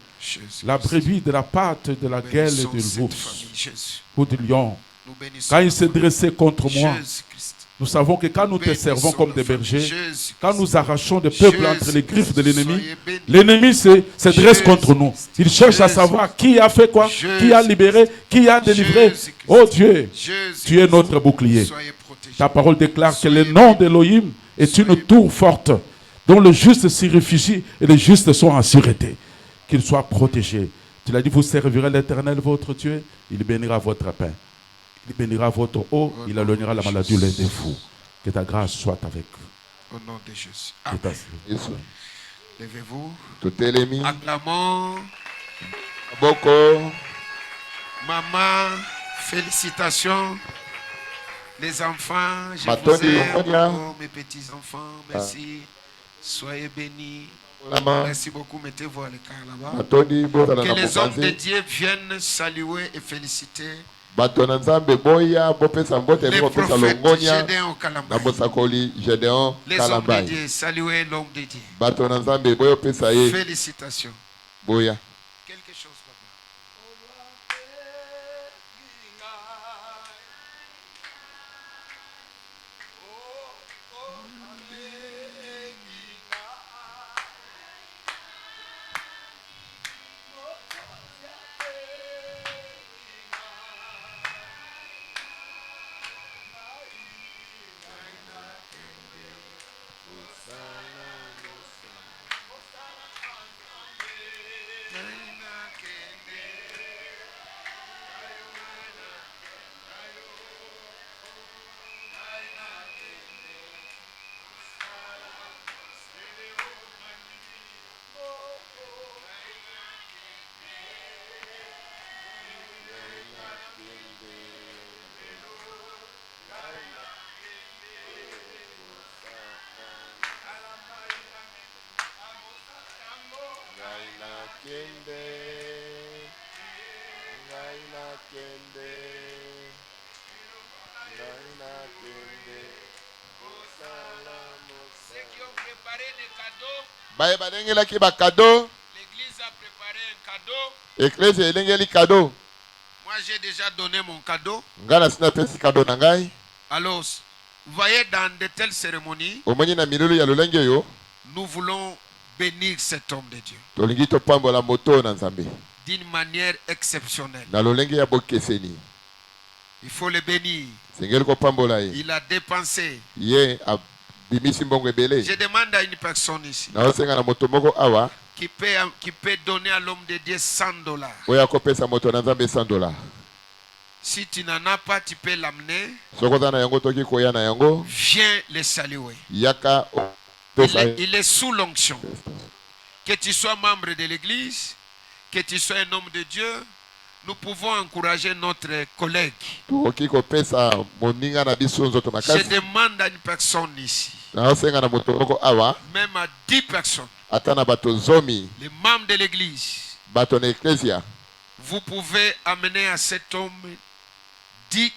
la brebis de la patte de la gueule de l'ours ou du lion. Quand il s'est dressé contre moi, nous savons que quand nous te servons comme des bergers, quand nous arrachons des peuples entre les griffes de l'ennemi, l'ennemi se dresse contre nous. Il cherche à savoir qui a fait quoi, qui a libéré, qui a délivré. Oh Dieu, tu es notre bouclier. Ta parole déclare que le nom d'Élohim est une tour forte dont le juste s'y réfugie et les justes sont en sûreté. Qu'ils soient protégés. Tu l'as dit, vous servirez l'Éternel votre Dieu, il bénira votre pain. Il bénira votre eau, il éloignera la maladie l'un de vous. Que ta grâce soit avec vous. Au nom de Jésus. Amen. Levez-vous. Tutelemi. Acclamons. Boko. Maman, félicitations. Les enfants, je vous aime. Oh, mes petits-enfants, merci. Soyez bénis. Merci beaucoup. Mettez-vous à l'écart là-bas. Que les hommes de Dieu viennent saluer et féliciter les prophètes Gédéon les hommes de Dieu, saluez l'homme de Dieu. Félicitations. Quelque chose là-bas. Ceux qui ont préparé des cadeaux, l'église a préparé un cadeau. Moi j'ai déjà donné mon cadeau. Alors, vous voyez, dans de telles cérémonies, nous voulons bénir cet homme de Dieu d'une manière exceptionnelle. Il faut le bénir. Il a dépensé. Je demande à une personne ici qui peut donner à l'homme de Dieu $100. Si tu n'en as pas, tu peux l'amener. Viens le saluer. Il est sous l'onction. Que tu sois membre de l'église, que tu sois un homme de Dieu, nous pouvons encourager notre collègue. Je demande à une personne ici, même à 10 personnes, les membres de l'église, vous pouvez amener à cet homme $100.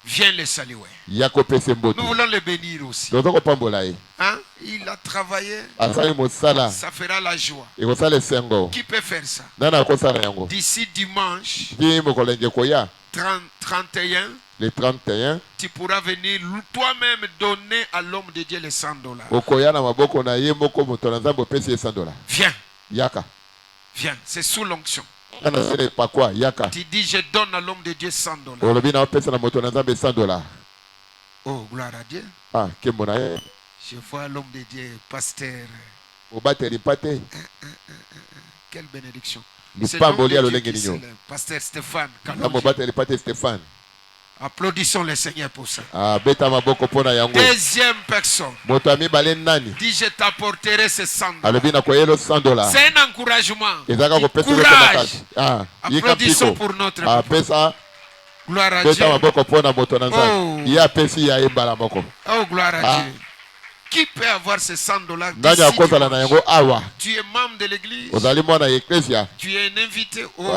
Viens le saluer. Nous voulons le bénir aussi. Hein? Il a travaillé. Ça fera la joie. Qui peut faire ça? D'ici dimanche 31, tu pourras venir toi-même donner à l'homme de Dieu les $100. Viens. Viens, c'est sous l'onction. Tu dis, je donne à l'homme de Dieu $100. Oh, gloire à Dieu. Je vois l'homme de Dieu, pasteur. Quelle bénédiction. C'est l'homme de Dieu qui s'élève. Pasteur Stéphane. Applaudissons le Seigneur pour ça. Deuxième personne. Dis, je t'apporterai ces $100. C'est un encouragement. Courage. Applaudissons pour notre papa. Gloire à Dieu. Oh, gloire à Dieu. Qui peut avoir ces $100 d'ici? Tu es membre de l'église. Tu es un invité. Oh,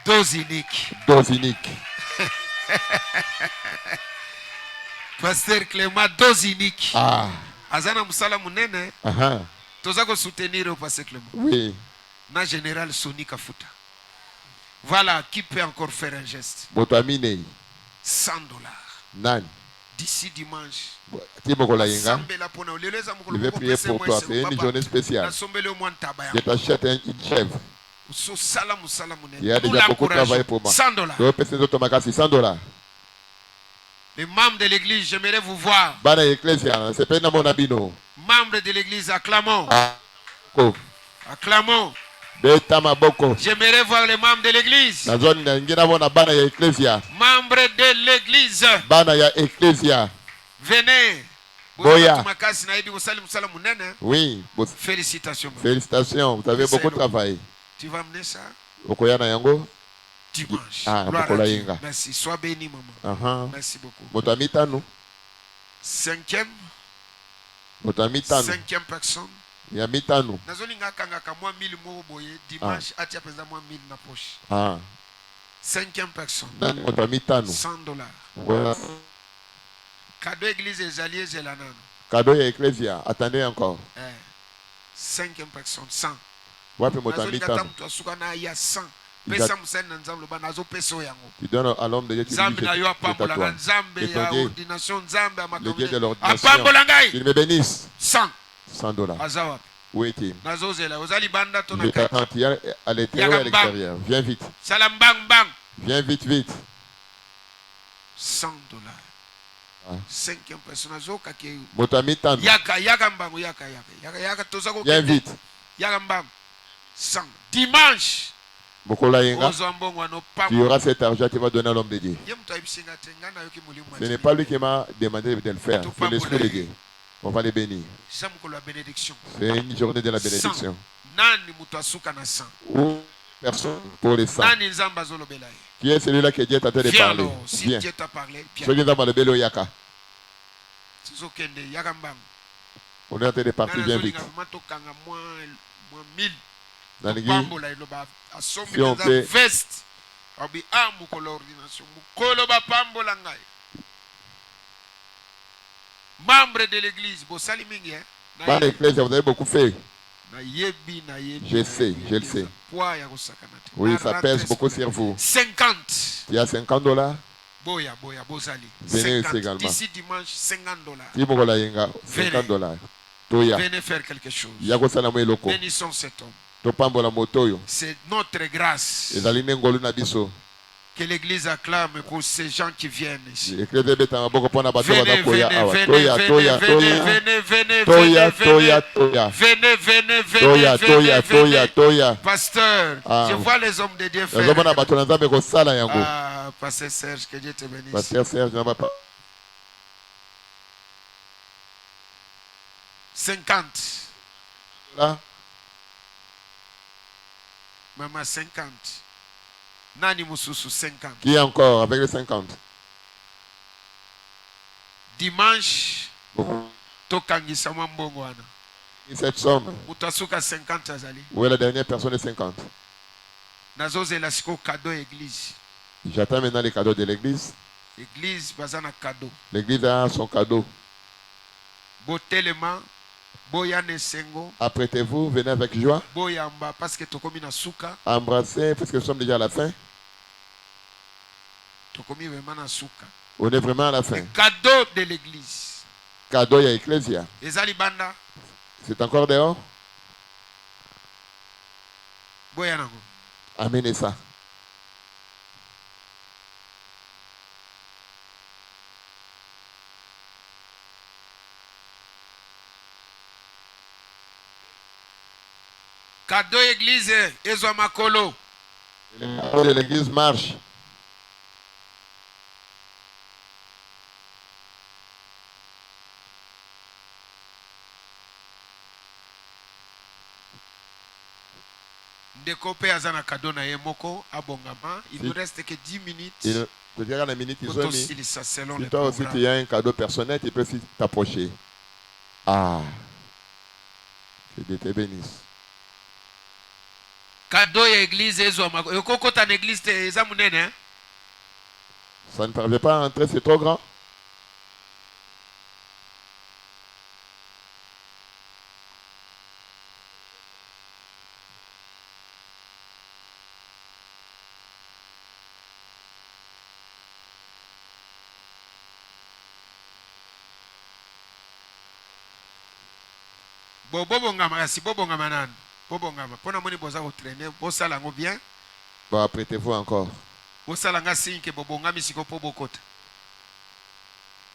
dose unique. Pasteur Clément, dose unique. Azana musala munene. Tozako soutenir au pasteur Clément. Oui. Na général Sony Kafuta. Voilà, qui peut encore faire un geste? $100. D'ici dimanche. Je vais prier pour toi. C'est une journée spéciale. Je t'achète une chèvre. Il y a déjà beaucoup de travail pour moi. $100. Les membres de l'église, j'aimerais vous voir. Membres de l'église, acclamons. Acclamons. J'aimerais voir les membres de l'église. Membres de l'église. Venez. Oui. Félicitations. Félicitations. Vous avez beaucoup travaillé. Tu vas amener ça dimanche. Merci. Sois béni, maman. Merci beaucoup. Cinquième personne. Nazolinga kangaka moi 1000 mo boye dimanche atia pesa moi 1000 na poche. Cinquième personne. $100. Cadeau église des alliés zelanano. Cadeau ecclesia, attendez encore. Cinquième personne 100. Wapi motamitano. Tu donnes à l'homme de Dieu qui le Dieu de l'ordination. Qu'il me bénisse. $100. Où est-il? Je t'attends à l'intérieur et à l'extérieur. Viens vite. Viens vite. $100. Cinquième personne. Motamitano. Viens vite. 100. Dimanche. Tu auras cet argent, tu vas donner à l'homme de Dieu. Ce n'est pas lui qui m'a demandé de le faire, c'est l'Esprit de Dieu. On va les bénir. C'est une journée de la bénédiction. Ou personne pour les saints. Qui est celui-là que Dieu t'a de parler? Viens. Celui dans le bélo yaka. On est en train de partir, viens vite. dans l'église. Si on peut. Membre de l'église, vous avez beaucoup fait. Je sais, je le sais. Oui, ça pèse beaucoup sur vous. 50. Il y a $50. Venez ici également. D'ici dimanche, $50. $50. Venez faire quelque chose. Bénissons cet homme. C'est notre grâce. Que l'église acclame pour ces gens qui viennent ici. Venez, pasteur, je vois les hommes de Dieu faire. Pasteur Serge, que Dieu te bénisse. Pasteur Serge, 50. Là. Maman, 50. Nani Mususu, 50. Qui est encore avec les 50? Dimanche, Tokangisa Mambongo wana. Cette somme. Utasuka 50 azali. Où est la dernière personne de 50? Nazoze la siko cadeau église. J'attends maintenant les cadeaux de l'église. L'église bazana cadeau. L'église a son cadeau. Botelema. Apprêtez-vous, venez avec joie. Embrassez, parce que nous sommes déjà à la fin. On est vraiment à la fin. Cadeau de l'église. Cadeau à l'Ecclésia. C'est encore dehors. Amenez ça. Cadeau église, Ezo Makolo. L'église marche. Ndekopé azana cadeau na yemoko abongama. Il ne reste que 10 minutes. Tu diras la minute ils ont mis. Si toi aussi tu as un cadeau personnel, tu peux aussi t'approcher. Ah. Que Dieu te bénisse. Cadeau ya église Ezo Makolo. Yokoko ta église te eza munene. Ça ne parvient pas à entrer, c'est trop grand. Bobongama si bobongama nan. Bobongama. Pona moni boza ko traîner, bosala ngo bien. Bon, apprêtez-vous encore. Bosala nga signe que bobongami siko po bokota.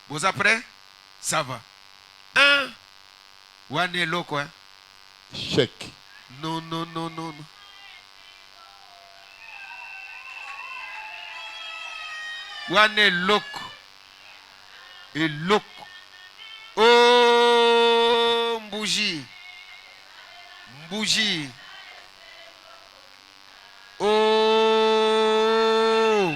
Boza prêt? Ça va. 1. Wane loko hein. Chèque. Non. Wane loko. Et loko. Oh, bougie. Oh.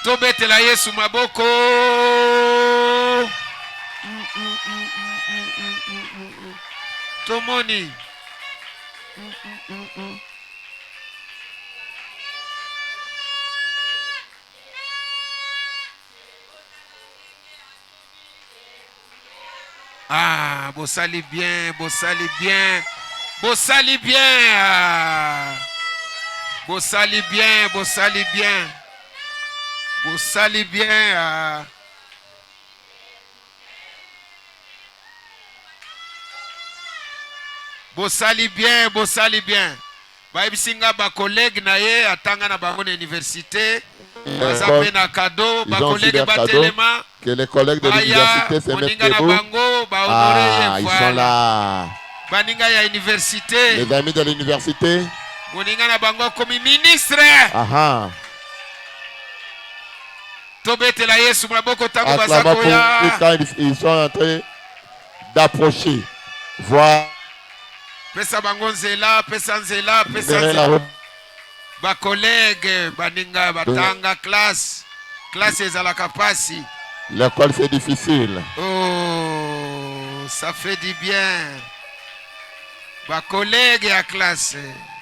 Tobetela Yesu maboko. Tomoni. Ah, bossali bien. Bossali bien. Baibisinga ba collègue na ye atanga na bango na université. Baza pe na cadeau, ba collègue batelema. Que les collègues de l'université se mettent debout. Ah, ils sont là. Baninga ya université. Les amis de l'université. Moninga na bango comme ministre. Aha. Tobetela Yesu maboko tango bazako ya. Ils sont en train d'approcher. Voir. Pesa bango nzela. Ba collègue baninga batanga classe Classe ezalaka pasi. L'école c'est difficile. Oh, ça fait du bien. Ba collègue à classe.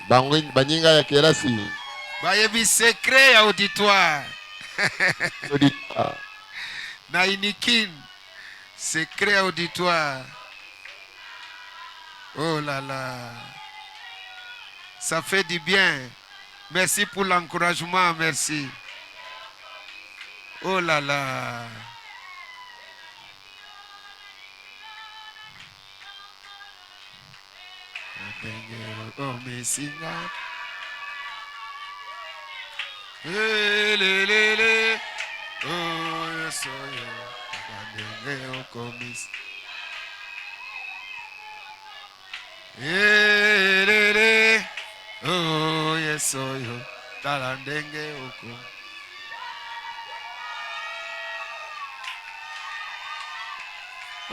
Baninga ya kelasi. Ba yebi secret ya auditoire. Na inikin. Secret auditoire. Oh là là. Ça fait du bien. Merci pour l'encouragement, merci. Oh là là. Oh, merci. Oh, yes, oh, yes, oh, yo. Talandenge oko.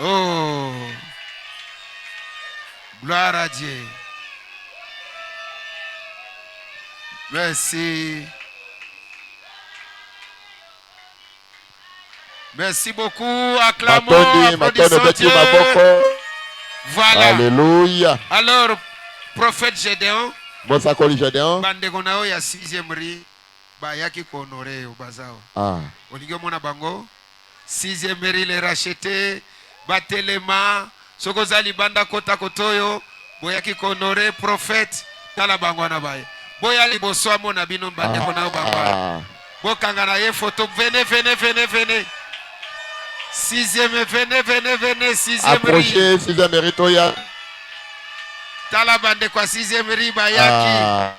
Oh, gloire à Dieu. Merci. Merci beaucoup. Acclamons, applaudissons Dieu. Voilà. Alléluia. Alors, prophète Gédéon. Bosakoli Gédéon. Bandeko na yo ya 6e ri bayaki ko honorer au bazao. Olingo mona bango 6e ri les racheter batelema sokozali banda kota kotoyo boyaki ko honorer prophète tala bango na baye. Boya liboso mona bino bandeko na yo bango. Bokanga na ye photo venez 6e venez 6e ri. Approchez 6e ri toya. Tala bande kwa 6e ri bayaki.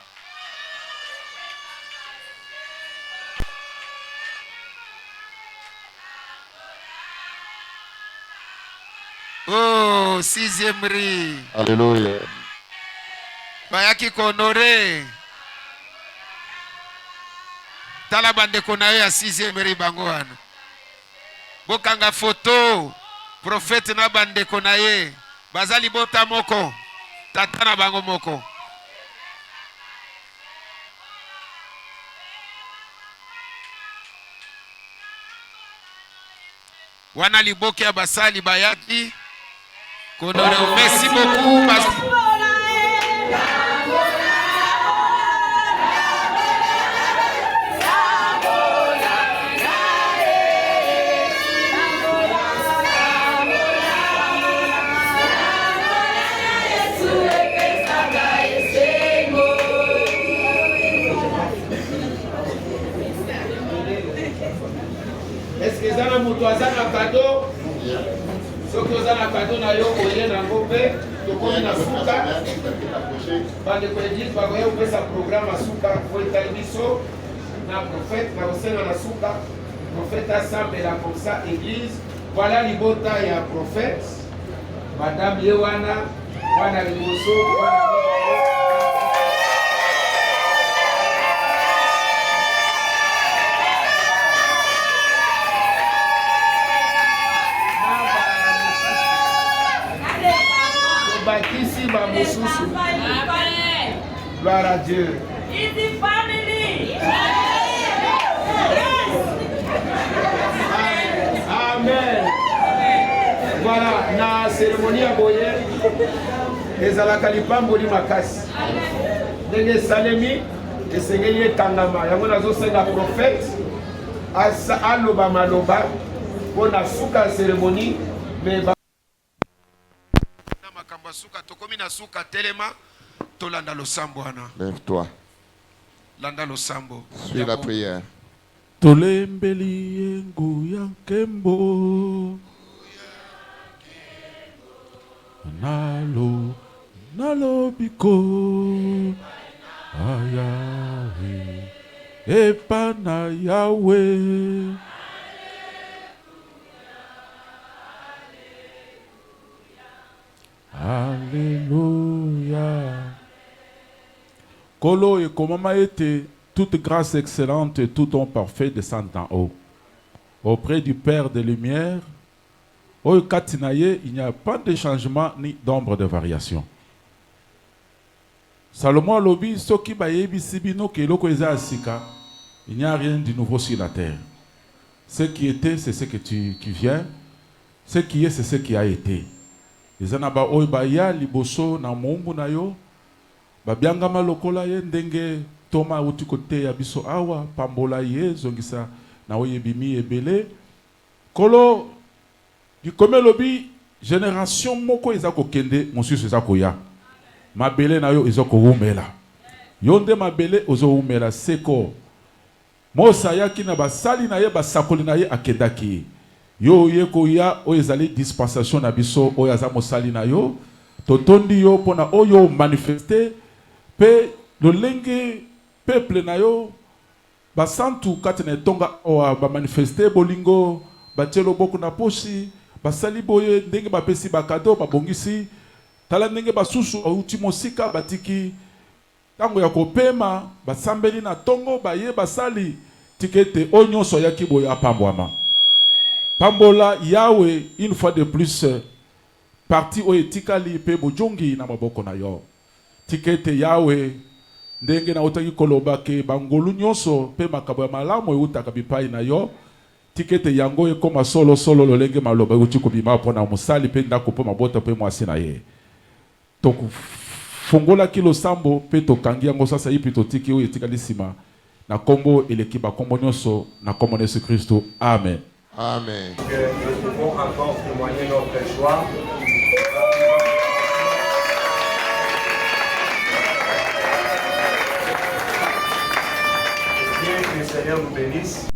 Oh, 6e ri. Alléluia. Bayaki konore. Tala bande kona ya 6e ri bango wana. Bokanga photo prophète na bande kona ye. Bazali bota moko. Tatana bango moko. Wana liboke ya basali bayaki. Konore, merci beaucoup. Est-ce que ça mutu azana cadeau? Soki ozana cadeau na yo koye na ngombe tokomi na suka bande ko église bakoye kopesa programme asuka koetali biso na prophète na kosenga na suka prophète asambela comme ça église. Voilà libota ya prophète madame ye wana liboso wana Bakisi Bamosusu. Gloire à Dieu. Easy family. Amen. Voilà, na cérémonie à Boye, les alakalipamboli makasi. Ndenge salemi, esengeli etangama. Yango nazosenga prophète aloba maloba pona suka cérémonie mais suka tokomi na suka telema tolanda losambo wana. Lève-toi. Landa losambo. Suis la prière. Tolembeli engu yankembo nalo biko ayawe epana yawe. Alléluia. Kolo et comment été toute grâce excellente et tout don parfait descend d'en haut. Auprès du Père des Lumières, au Katinaye, il n'y a pas de changement ni d'ombre de variation. Salomon Lobi, Soki Bayebi Sibino Keloko Eza Asika, il n'y a rien de nouveau sur la terre. Ce qui était, c'est ce qui vient. Ce qui est, c'est ce qui a été. Les anaba oibaya liboso na mumbu na yo. Babiangama lokola ye ndenge toma uti kote ya biso awa pambola ye zongisa na oye bimi ebele. Kolo dikome lobi génération moko ezako kende mosusu ezako ya. Mabele na yo ezako umela. Yonde mabele ozo umela seko. Mosa yaki na basali na ye basakoli na ye akedaki. Yo yeko ya o ezali dispensation na biso o yaza mosali na yo. Totondi yo pona oyo manifester pe lolenge peuple na yo basantu katene tonga o ba manifester bolingo batelo boku na posi basali boye ndenge bapesi bakado babongisi tala ndenge basusu outi mosika batiki tango ya kopema basambeli na tongo baye basali tikete onyoso yaki boye apambwama pambola yawe une fois de plus parti o etikali pe bojongi na maboko na yo tikete yawe ndenge na utaki koloba ke bangolu nyonso pe makabo ya malamu eutaka bipai na yo tikete yango ekoma solo solo lolenge maloba uti kobima pona musali pe ndako po mabota pe mwasi na ye toku fongola kilo sambo pe tokangi yango sasa ipi totiki o etikali sima na kombo eleki ba kombo nyonso na kombo Yesu Kristo amen. Amen. Que nous pouvons encore témoigner notre joie. Et bien que le Seigneur nous bénisse.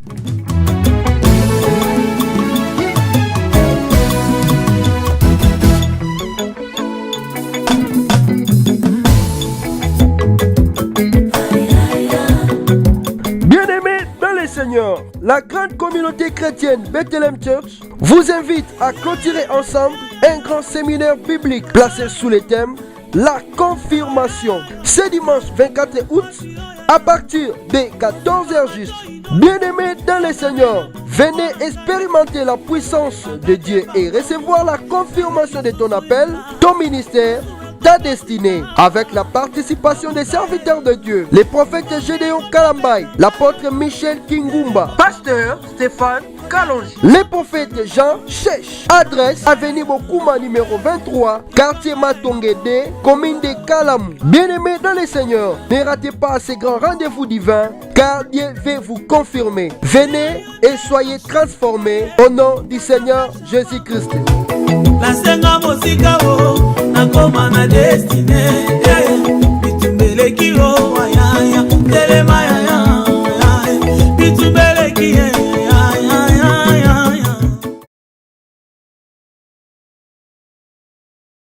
Bien-aimés dans le Seigneur, la grande communauté chrétienne Bethlehem Church vous invite à clôturer ensemble un grand séminaire biblique placé sous le thème La confirmation. Ce dimanche 24 août à partir de 14h juste. Bien-aimés dans le Seigneur, venez expérimenter la puissance de Dieu et recevoir la confirmation de ton appel, ton ministère, ta destinée, avec la participation des serviteurs de Dieu, les prophètes Gédéon Kalambay, l'apôtre Michel Kingumba, pasteur Stéphane Kalonji, les prophètes Jean Chèche. Adresse avenue Bokuma numéro 23, quartier Matongede, commune de Kalamou. Bien-aimés dans le Seigneur, ne ratez pas ces grands rendez-vous divins, car Dieu veut vous confirmer. Venez et soyez transformés au nom du Seigneur Jésus-Christ. Nasenga mosika o nakoma na destiny bitumbele kilo wayaya telema